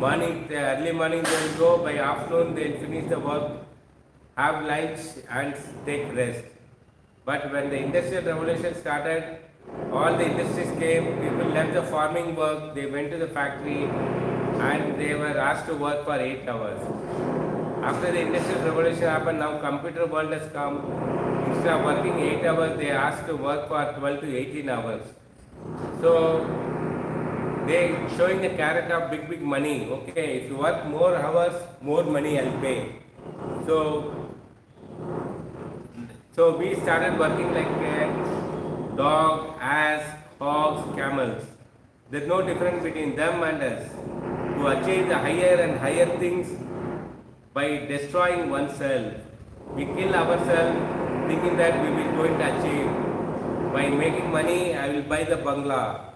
Early morning they will go, by afternoon they will finish the work, have lunch and take rest. But when the industrial revolution started, all the industries came, people left the farming work, they went to the factory and they were asked to work for 8 hours. After the industrial revolution happened, now computer world has come. Instead of working 8 hours, they are asked to work for 12 to 18 hours. So they showing the carrot of big money. Okay, if you work more hours, more money I'll pay. So we started working like dog, ass, hogs, camels. There's no difference between them and us. To achieve the higher and higher things by destroying oneself. We kill ourselves thinking that we will going to achieve. By making money, I will buy the bungalow.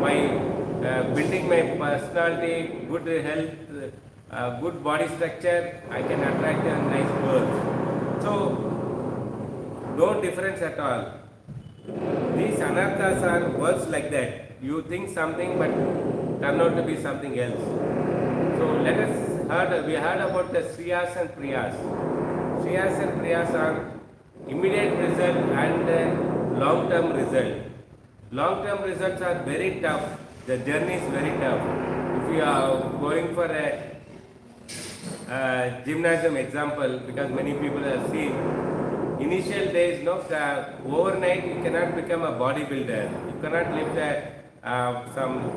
By building my personality, good health, good body structure, I can attract a nice girls. So, no difference at all. These anarthas are words like that. You think something but turn out to be something else. So we heard about the Shriyas and Priyas. Shriyas and Priyas are immediate result and long-term result. Long-term results are very tough. The journey is very tough. If you are going for a gymnasium example, because many people have seen, initial days, overnight you cannot become a bodybuilder. You cannot lift some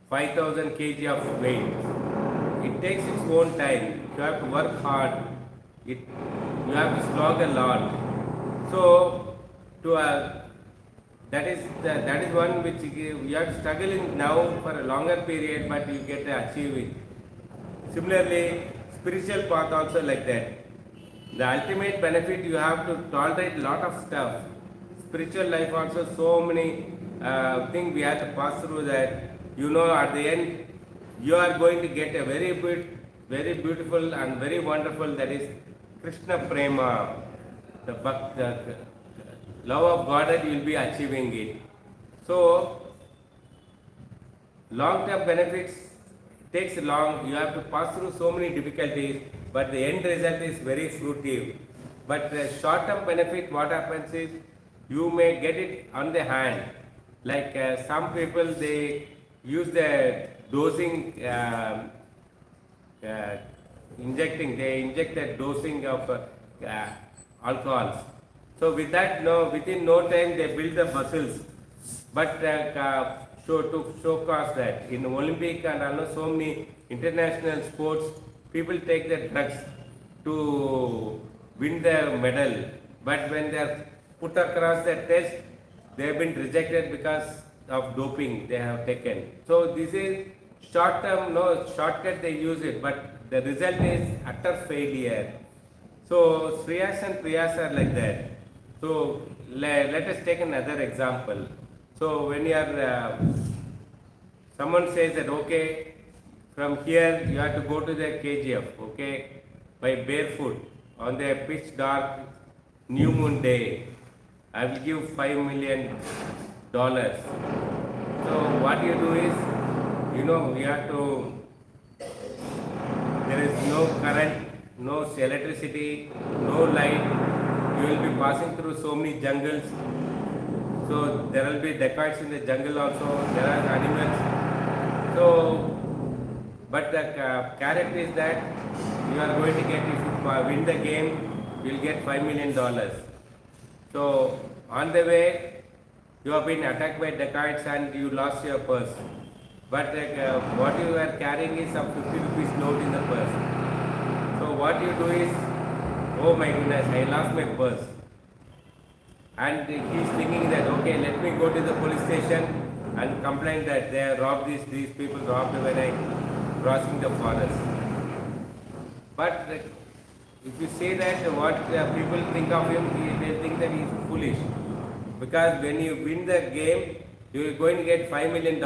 5,000 kg of weight. It takes its own time. You have to work hard. You have to slog a lot. So, that is one which you have to struggle in now for a longer period, but you get to achieve it. Similarly, spiritual path also like that. The ultimate benefit, you have to tolerate a lot of stuff. Spiritual life also, so many things we have to pass through that. At the end, you are going to get a very beautiful and very wonderful, that is Krishna Prema, the Bhakta, love of God, that you will be achieving it. So, Long-term benefits takes long. You have to pass through so many difficulties, but the end result is very fruitive. But the short-term benefit, what happens is you may get it on the hand. Like some people, they use the dosing, they inject the dosing of alcohols. So with that, no, within no time they build the muscles. But to show cause that in Olympic and also so many international sports, people take the drugs to win the medal. But when they are put across the test, they have been rejected because of doping they have taken. So this is short term, no shortcut they use it, but the result is utter failure. So Shreyas and Priyas are like that. So let us take another example. So when you are, someone says that okay, from here you have to go to the KGF, okay, by barefoot on the pitch dark new moon day. I will give $5 million. So what you do is, you have to, there is no current, no electricity, no light. You will be passing through so many jungles. So there will be dacoits in the jungle also. There are animals. So, but the character is that you are going to get, if you win the game, you will get $5 million. So on the way, you have been attacked by dacoits and you lost your purse. But what you are carrying is some 50 rupees note in the purse. So what you do is, oh my goodness, I lost my purse. And he is thinking that, okay, let me go to the police station and complain that they have robbed these people robbed when I crossing the forest. But if you say that, what people think of him, they think that he is foolish. Because when you win the game, you are going to get $5 million,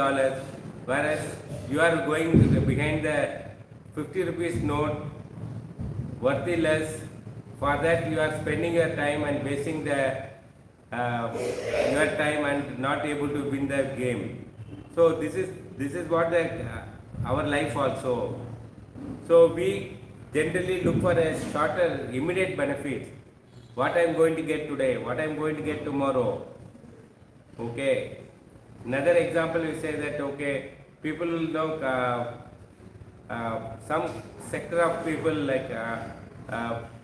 whereas you are going behind the 50 rupees note, worthy less. For that you are spending your time and wasting your time and not able to win the game. So this is what our life also. So we generally look for a shorter, immediate benefit. What I am going to get today, what I am going to get tomorrow. Okay. Another example, we say that okay, people know some sector of people like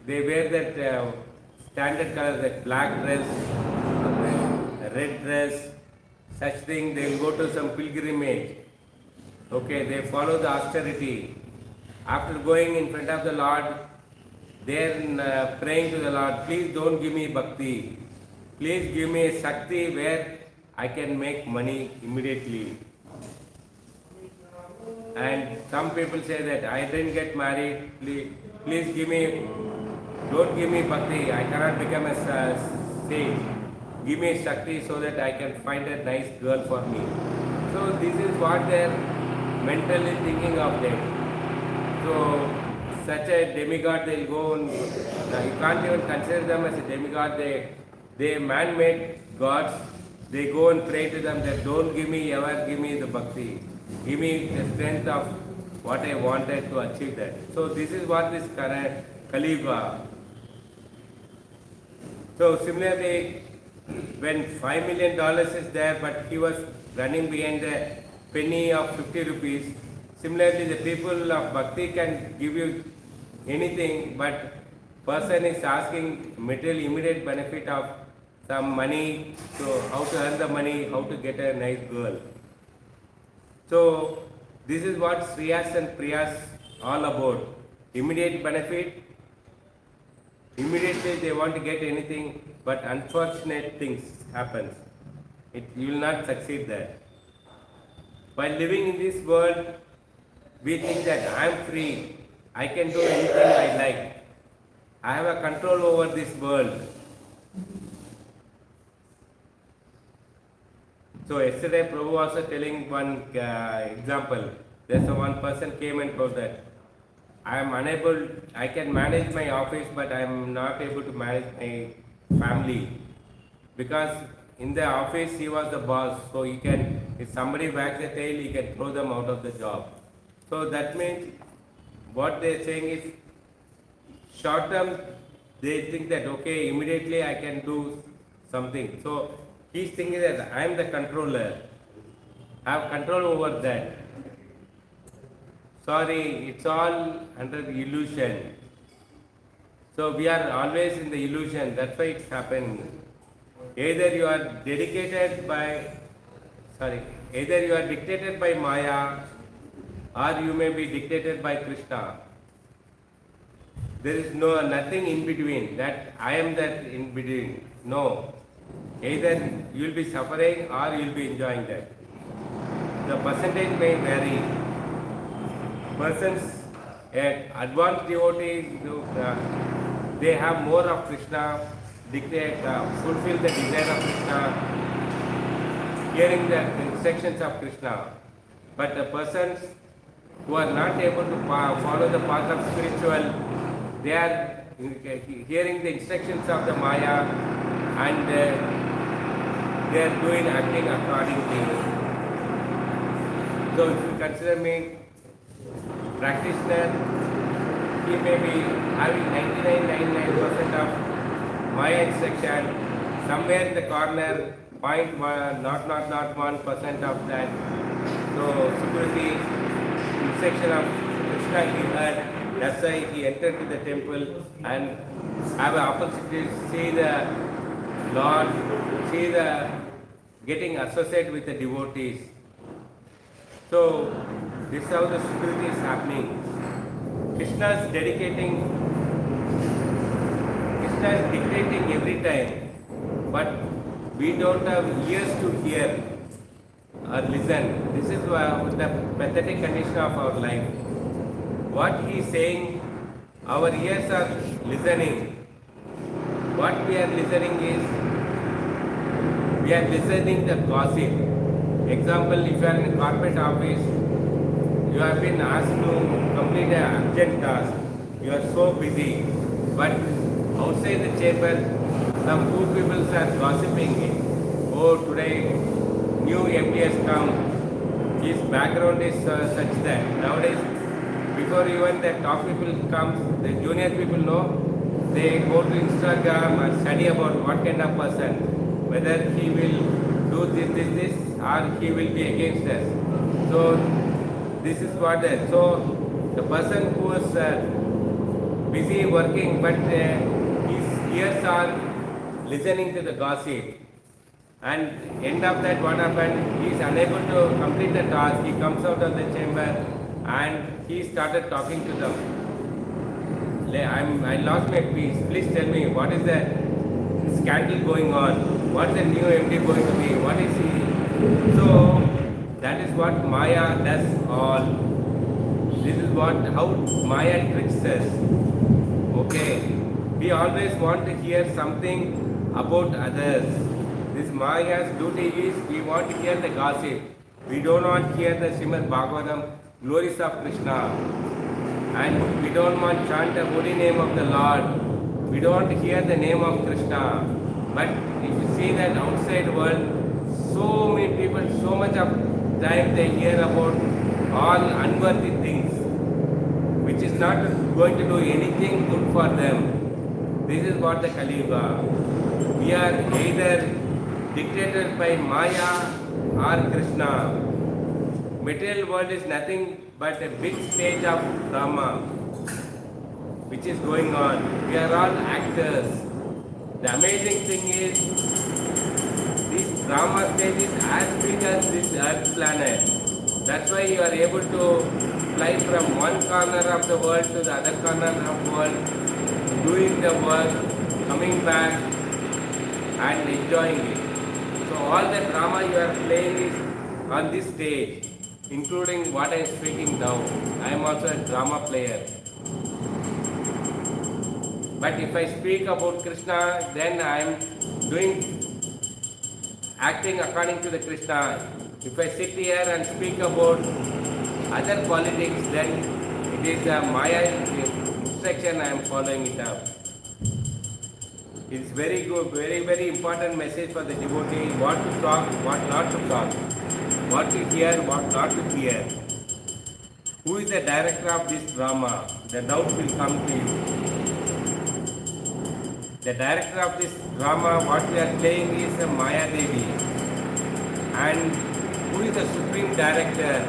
they wear that standard colors like black dress, red dress, such thing. They will go to some pilgrimage. Okay, they follow the austerity. After going in front of the Lord, they are praying to the Lord, please don't give me bhakti. Please give me shakti where I can make money immediately. And some people say that I didn't get married, please give me, don't give me bhakti, I cannot become a saint. Give me shakti so that I can find a nice girl for me. So this is what they are mentally thinking of them. So such a demigod, they will go and you can't even consider them as a demigod. They man-made gods. They go and pray to them that don't ever give me the bhakti. Give me the strength of what I wanted to achieve that. So this is what this current Kali Yuga. So similarly, when $5 million is there, but he was running behind the penny of 50 rupees. Similarly, the people of bhakti can give you anything, but person is asking material immediate benefit of some money, so how to earn the money, how to get a nice girl. So this is what Shreyas and Priyas all about. Immediate benefit, immediately they want to get anything, but unfortunate things happen. You will not succeed there. While living in this world, we think that I am free, I can do anything I like. I have a control over this world. So yesterday Prabhu was telling one example. There's one person came and told that I am unable, I can manage my office, but I am not able to manage my family. Because in the office he was the boss, so he can If somebody wags a tail, he can throw them out of the job. So that means what they are saying is short term they think that okay, immediately I can do something. So he's thinking that I am the controller. I have control over that. Sorry, it's all under the illusion. So we are always in the illusion, that's why it's happening. Either you are either you are dictated by Maya or you may be dictated by Krishna. There is nothing in between, that I am that in between. No. Either you will be suffering or you will be enjoying that. The percentage may vary. Persons, advanced devotees, they have more of Krishna, fulfill the desire of Krishna, hearing the instructions of Krishna. But the persons who are not able to follow the path of spiritual, they are hearing the instructions of the Maya and they are acting accordingly. So if you consider me practitioner, he may be having 99.99% of Maya instruction, somewhere in the corner, 0.1% of that. So security instruction of Krishna he heard, that's why he entered to the temple and have an opportunity to see the Lord, see the getting associated with the devotees. So this is how the security is happening. Krishna is dictating every time, but we don't have ears to hear or listen. This is the pathetic condition of our life. What he is saying, our ears are listening. What we are listening is, we are listening the gossip. Example, if you are in a corporate office, you have been asked to complete an urgent task. You are so busy, but outside the chamber, some two people are gossiping. Oh, today new MD has come. His background is such that nowadays, before even the top people come, the junior people know. They go to Instagram and study about what kind of person, whether he will do this, or he will be against us. So this is what so the person who is busy working, but his ears are listening to the gossip, and end of that what happened, he is unable to complete the task. He comes out of the chamber and he started talking to them. I lost my peace. Please tell me, what is the scandal going on? What is the new MD going to be? What is he? So that is what Maya does all. This is how Maya tricks us. Okay. We always want to hear something about others. This Maya's duty is, we want to hear the gossip. We don't want to hear the Srimad Bhagavatam, glories of Krishna. And we don't want to chant the holy name of the Lord. We don't hear the name of Krishna. But if you see that outside world, so many people, so much of time they hear about all unworthy things, which is not going to do anything good for them. This is what the Kali Yuga. We are either dictated by Maya or Krishna. Material world is nothing but a big stage of drama which is going on. We are all actors. The amazing thing is, this drama stage is as big as this Earth planet. That's why you are able to fly from one corner of the world to the other corner of the world, doing the work, coming back and enjoying it. So all the drama you are playing is on this stage, including what I am speaking now. I am also a drama player. But if I speak about Krishna, then I am acting according to the Krishna. If I sit here and speak about other politics, then it is a Maya instruction I am following it up. It is very good, very, very important message for the devotee, what to talk, what not to talk. what to hear, what not to hear. Who is the director of this drama? The doubt will come to you. The director of this drama, what we are playing is a Maya Devi. And who is the supreme director?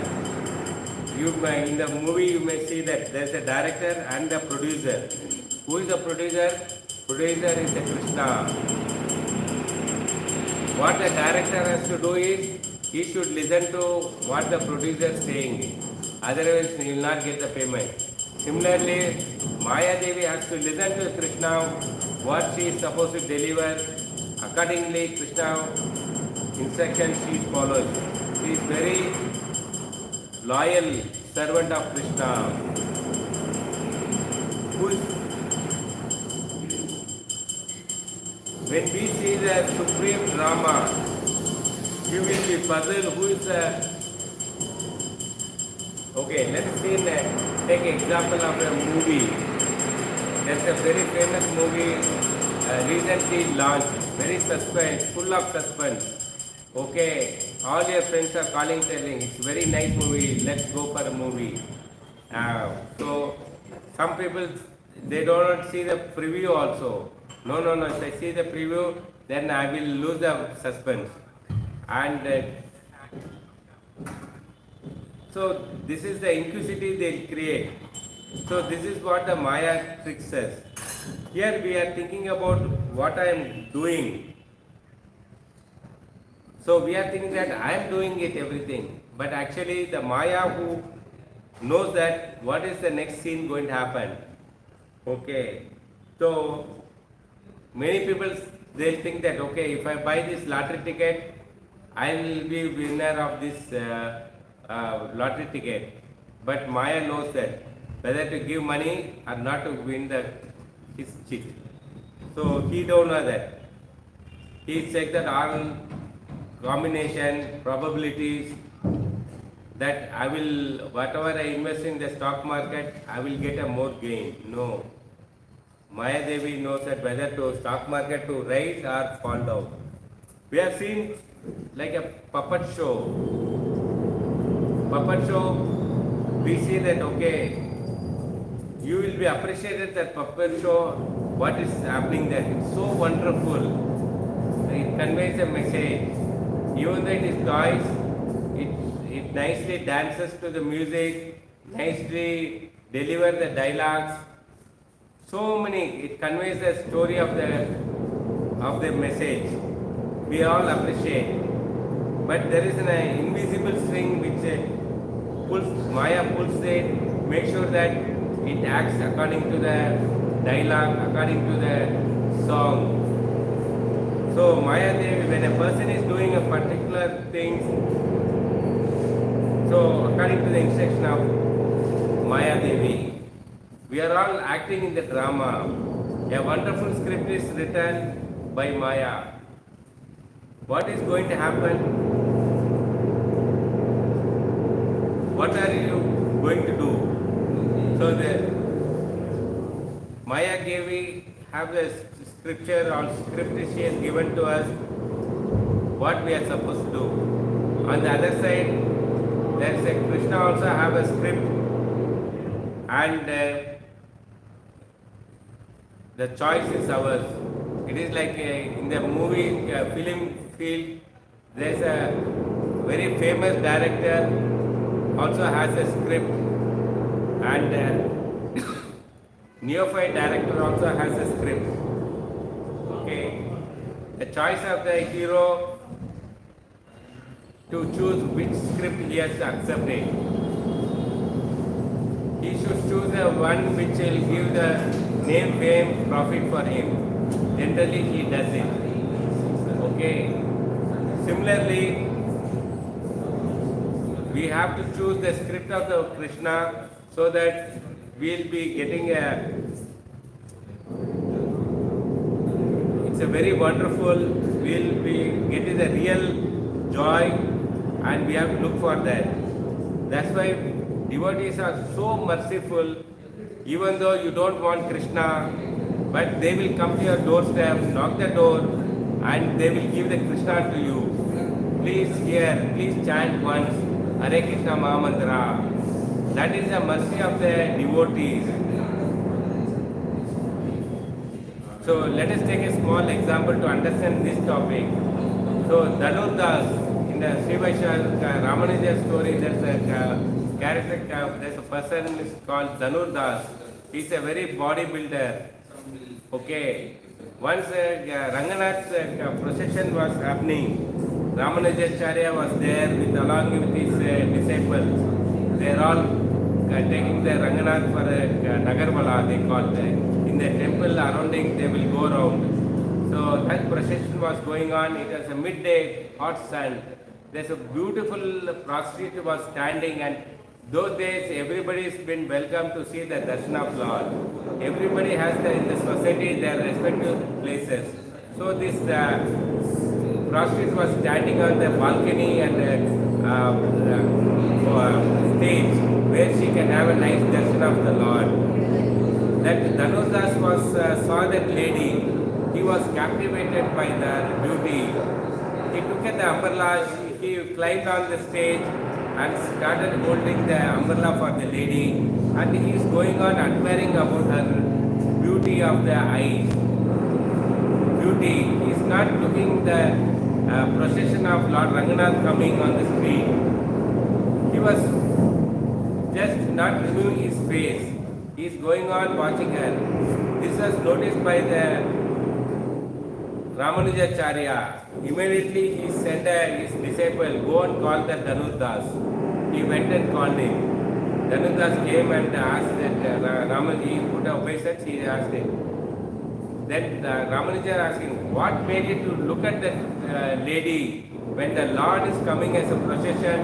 In the movie you may see that there is a director and the producer. Who is the producer? Producer is the Krishna. What the director has to do is, he should listen to what the producer is saying. Otherwise he will not get the payment. Similarly, Maya Devi has to listen to Krishna, what she is supposed to deliver. Accordingly, Krishna instructions she follows. She is very loyal servant of Krishna. When we see the supreme drama, you will be puzzled who is the... Okay, let us take example of a movie. There's a very famous movie recently launched, very suspense, full of suspense. Okay, all your friends are calling, telling, it's very nice movie, let's go for a movie. So, some people, they don't see the preview also. No, if I see the preview, then I will lose the suspense. And so, this is the inquisitivity they create. So, this is what the Maya trick says. Here we are thinking about what I am doing. So we are thinking that I am doing it everything, but actually the Maya who knows that what is the next scene going to happen. Okay, so many people they'll think that okay, if I buy this lottery ticket, I will be winner of this lottery ticket. But Maya knows that whether to give money or not to win his cheat. So he don't know that. He checked that all combination, probabilities, that I will, whatever I invest in the stock market, I will get a more gain. No. Maya Devi knows that whether to stock market to rise or fall down. We have seen like a puppet show. Puppet show, we see that okay, you will be appreciated that puppet show, what is happening there. It's so wonderful. It conveys a message. Even though it is toys, it nicely dances to the music, nicely deliver the dialogues. So many, it conveys the story of the message. We all appreciate. But there is an invisible string which Maya pulls it, make sure that it acts according to the dialogue, according to the song. So Maya Devi, when a person is doing a particular thing, so according to the instruction of Maya Devi, we are all acting in the drama. A wonderful script is written by Maya. What is going to happen? What are you going to do? So the Maya Devi have the scripture or script she has given to us what we are supposed to do. On the other side, there is a Krishna also have a script, and the choice is ours. It is like in the movie film field, there is a very famous director also has a script, and neophyte director also has a script. Okay, the choice of the hero to choose which script he has to accept it. He should choose the one which will give the name, fame, profit for him. Generally he does it. Okay. Similarly, we have to choose the script of the Krishna so that we will be getting it's a very wonderful, we will be getting the real joy, and we have to look for that. That's why devotees are so merciful, even though you don't want Krishna, but they will come to your doorstep, knock the door, and they will give the Krishna to you. please hear, please chant once Hare Krishna Mahamantra. That is the mercy of the devotees. So let us take a small example to understand this topic. So Dhanurdas, in the Sri Vaishnav Ramanuja story, there's a character, there's a person called Dhanurdas. He's a very bodybuilder. Okay. Once Ranganath's procession was happening, Ramanujacharya was there along with his disciples. They are all taking the Ranganath for a Nagarvala, they call it. In the temple surrounding, they will go around. So that procession was going on. It was a midday, hot sun. There's a beautiful prostitute was standing, and those days everybody has been welcome to see the darshan of Lord. Everybody has in the society their respective places. So this prostitute was standing on the balcony and stage where she can have a nice darshan of the Lord. That Dhanurdas saw that lady. He was captivated by the beauty. He took the umbrella, he climbed on the stage and started holding the umbrella for the lady, and he is going on admiring about her beauty of the eyes. Beauty. He is not looking the procession of Lord Ranganath coming on the street. He was just not removing his face. He is going on watching her. This was noticed by the Ramanujacharya. Immediately he sent his disciple, go and call the Dhanurdas. He went and called him. Dhanurdas came and asked that Ramanuja put a obeisance, he asked him. Then Ramanuja asked him, what made you to look at that lady when the Lord is coming as a procession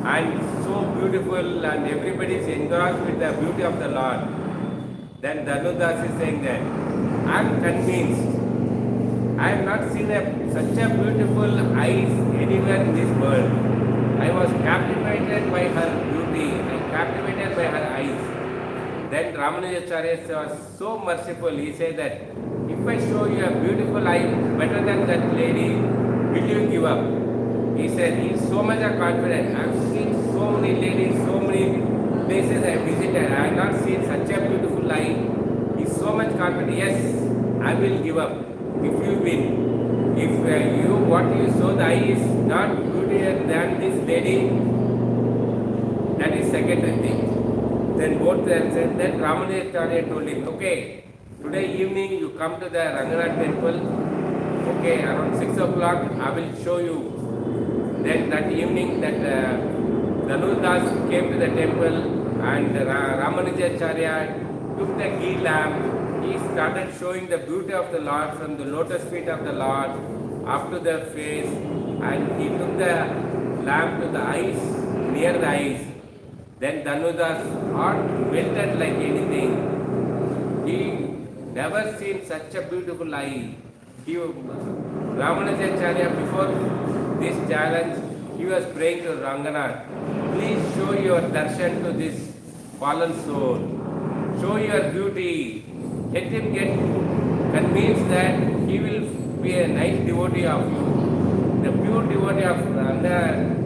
and so beautiful and everybody is engrossed with the beauty of the Lord? Then Dhanurdas is saying that, I am convinced, I have not seen such a beautiful eyes anywhere in this world. I was captivated by her beauty, I captivated by her eyes. Then Ramanujacharya was so merciful, he said that, if I show you a beautiful eye better than that lady, will you give up? He said, he is so much confident. I have seen so many ladies, so many places I visited. I have not seen such a beautiful eye. He is so much confident. Yes, I will give up if you win. If what you saw the eye is not beautier than this lady, that is secondary thing. Then both said, then Ramanujacharya told him, okay, today evening you come to the Ranganath temple. Okay, around 6 o'clock I will show you. Then that evening that Dhanurdas came to the temple and Ramanujacharya took the ghee lamp. He started showing the beauty of the Lord from the lotus feet of the Lord up to the face, and he took the lamp to the eyes, near the eyes. Then Dhanurdas' heart melted like anything. He never seen such a beautiful eye. Ramanujacharya, before this challenge, he was praying to Ranganath, please show your darshan to this fallen soul. Show your beauty. Let him get convinced that he will be a nice devotee of you. The pure devotee of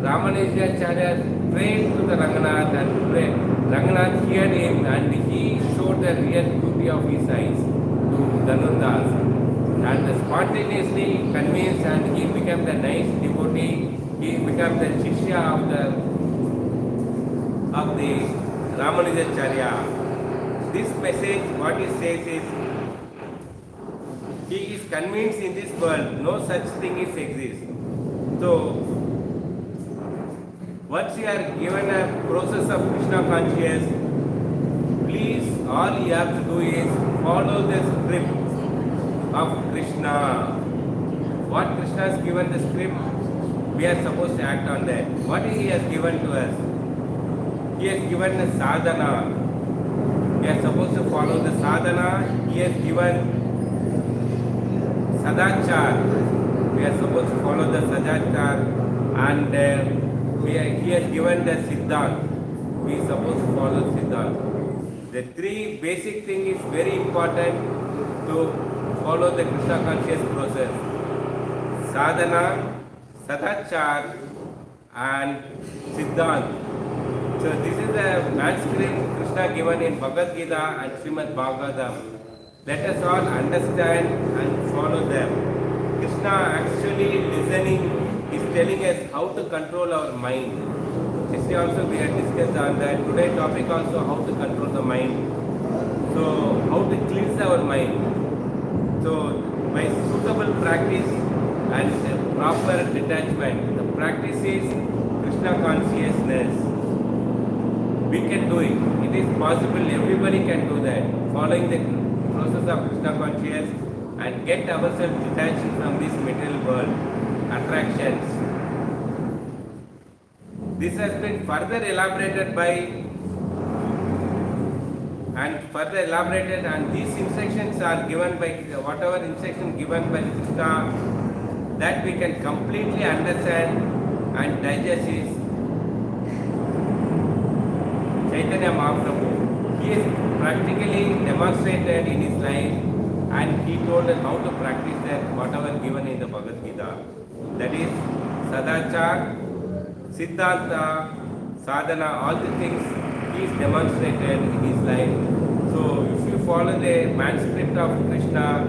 Ramanujacharya prayed to the Ranganath and prayed. Ranganath heard him and he showed the real beauty of his eyes to Dhanurdas. And spontaneously convinced, and he became the nice devotee. He became the Shishya of the Ramanujacharya. This message, what he says is, he is convinced in this world no such thing exists. So, once you are given a process of Krishna consciousness, please, all you have to do is follow the script of Krishna. What Krishna has given the script, we are supposed to act on that. What he has given to us? He has given a sadhana. We are supposed to follow the sadhana. He has given sadachar. We are supposed to follow the sadachar. And he has given the siddhant. We are supposed to follow siddhant. The three basic things is very important to follow the Krishna conscious process. Sadhana, Sadachar and Siddhant. So this is the Sanskrit Krishna given in Bhagavad Gita and Srimad Bhagavatam. Let us all understand and follow them. Krishna actually listening is telling us how to control our mind. Yesterday also we had discussed on that. Today topic also how to control the mind. So how to cleanse our mind. So by suitable practice and proper detachment, the practice is Krishna consciousness. We can do it. It is possible. Everybody can do that. Following the process of Krishna consciousness and get ourselves detached from this material world attractions. This has been further elaborated and these instructions are given by whatever instruction given by Krishna that we can completely understand and digest is Chaitanya Mahaprabhu. He is practically demonstrated in his life and he told us how to practice that whatever given in the Bhagavad Gita. That is Sadachar, Siddhanta, Sadhana, all the things he is demonstrated in his life. So if you follow the manuscript of Krishna,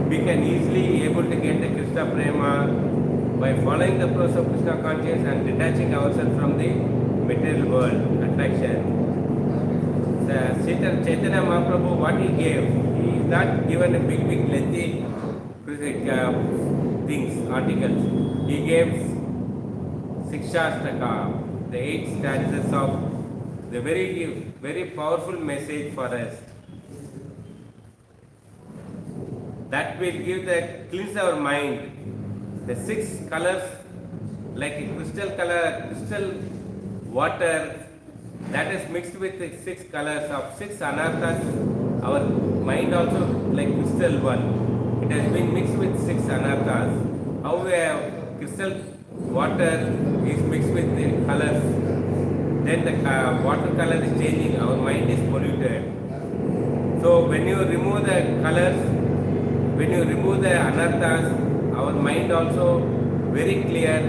we can easily able to get the Krishna Prema by following the process of Krishna consciousness and detaching ourselves from the material world attraction. Chaitanya Mahaprabhu, what he gave, he is not given a big lengthy things, articles. He gave Sikshastaka, the 8 stanzas of the very powerful message for us. That will give cleanse our mind. The 6 colors, like a crystal color, crystal water, that is mixed with the 6 colors of 6 anarthas. Our mind also like crystal one. It has been mixed with 6 anarthas. How crystal water is mixed with the colors. Then the water color is changing. Our mind is polluted. So when you remove the colors, when you remove the anarthas, our mind also very clear,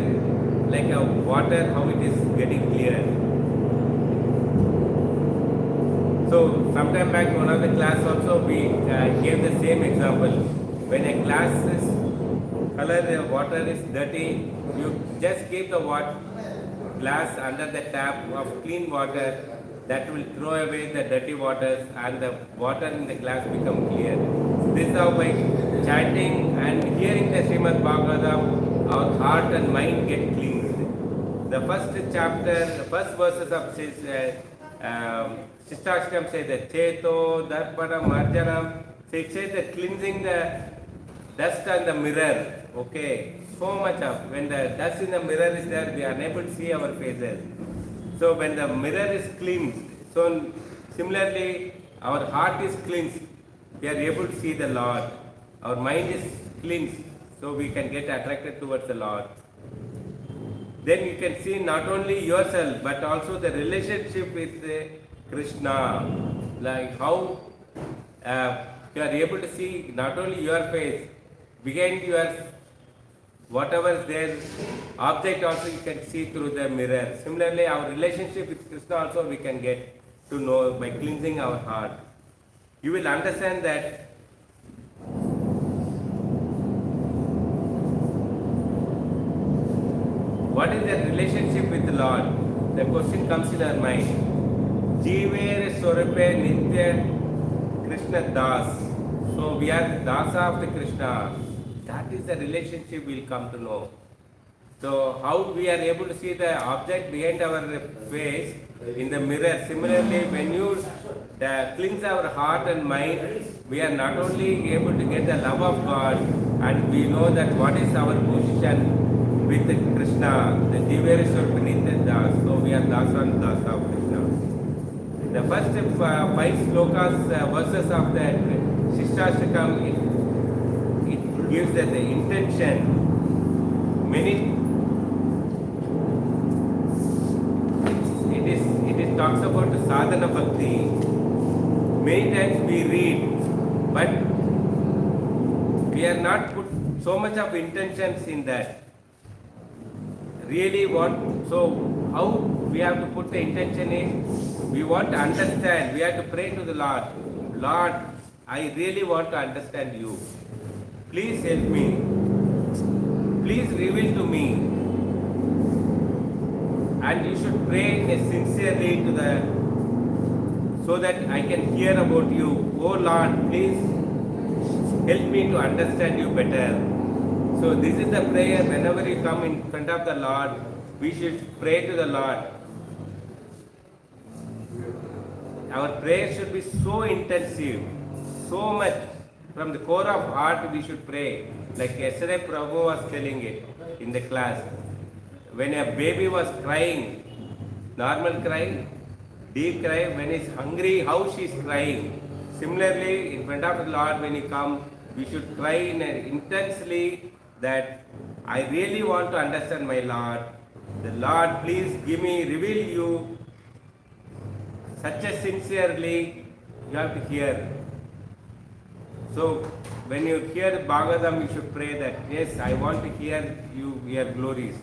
like a water, how it is getting clear. So sometime back in one of the class also we gave the same example. When a glass is color, the water is dirty, you just keep the glass under the tap of clean water, that will throw away the dirty waters and the water in the glass become clear. This is how by chanting and hearing the Srimad Bhagavatam, our heart and mind get cleansed. The first chapter, the first verses of Shishtaksham say that Cheto, Darpana, Marjanam, they say that cleansing the dust on the mirror. Okay, so much of when the dust in the mirror is there, we are unable to see our faces. So when the mirror is cleansed, so similarly our heart is cleansed, we are able to see the Lord. Our mind is cleansed, so we can get attracted towards the Lord. Then you can see not only yourself but also the relationship with Krishna, like how you are able to see not only your face, behind your whatever is there, object also you can see through the mirror. Similarly, our relationship with Krishna also we can get to know by cleansing our heart. You will understand that what is the relationship with the Lord? The question comes in our mind. Jivere Swarupe Nitya Krishna Das. So we are Dasa of the Krishna. That is the relationship we will come to know. So how we are able to see the object behind our face in the mirror. Similarly, when you cleanse our heart and mind, we are not only able to get the love of God, and we know that what is our position with Krishna, the Jivere Swarupa Nitya Das. So we are Dasa and Dasa of Krishna. The first 5 slokas, verses of the Shishtastakam, it gives that the intention. It talks about the sadhana bhakti. Many times we read, but we are not put so much of intentions in that. really want, so how we have to put the intention is, we want to understand, we have to pray to the Lord. Lord, I really want to understand you. Please help me. Please reveal to me. And you should pray sincerely to the, so that I can hear about you. Oh Lord, please help me to understand you better. So this is the prayer. Whenever you come in front of the Lord, we should pray to the Lord. Our prayer should be so intensive, so much. From the core of heart we should pray. Like yesterday Prabhu was telling it in the class. When a baby was crying, normal cry, deep cry, when he's hungry, how she's crying. Similarly, in front of the Lord, when you come, we should cry intensely that I really want to understand my Lord. The Lord, please give me, reveal you. Such a sincerely, you have to hear. So, when you hear Bhagavatam, you should pray that, yes, I want to hear you, your glories.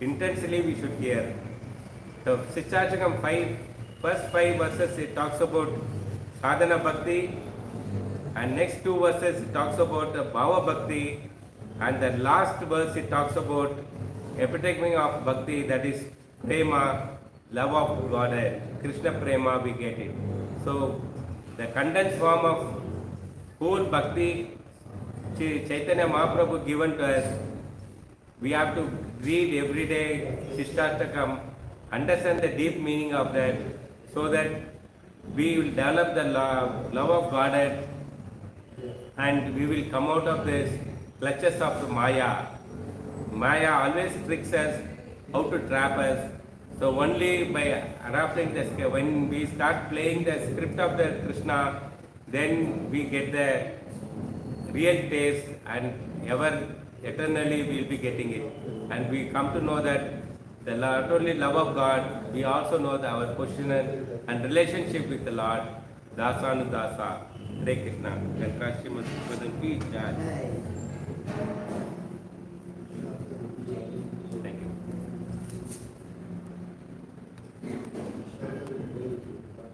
Intensely we should hear. So, Sichachakam 5, first 5 verses, it talks about sadhana bhakti, and next 2 verses it talks about bhava bhakti, and the last verse it talks about epitome of bhakti, that is prema, love of Godhead. Krishna prema, we get it. So the condensed form of whole bhakti Chaitanya Mahaprabhu given to us, we have to read every day Shishtastakam, understand the deep meaning of that, so that we will develop the love of Godhead, and we will come out of this clutches of Maya. Maya always tricks us how to trap us. So only by adopting this, when we start playing the script of the Krishna, then we get the real taste, and ever eternally we will be getting it. And we come to know that the not only love of God, we also know that our position and relationship with the Lord. Dasanu Dasa. Hare Krishna.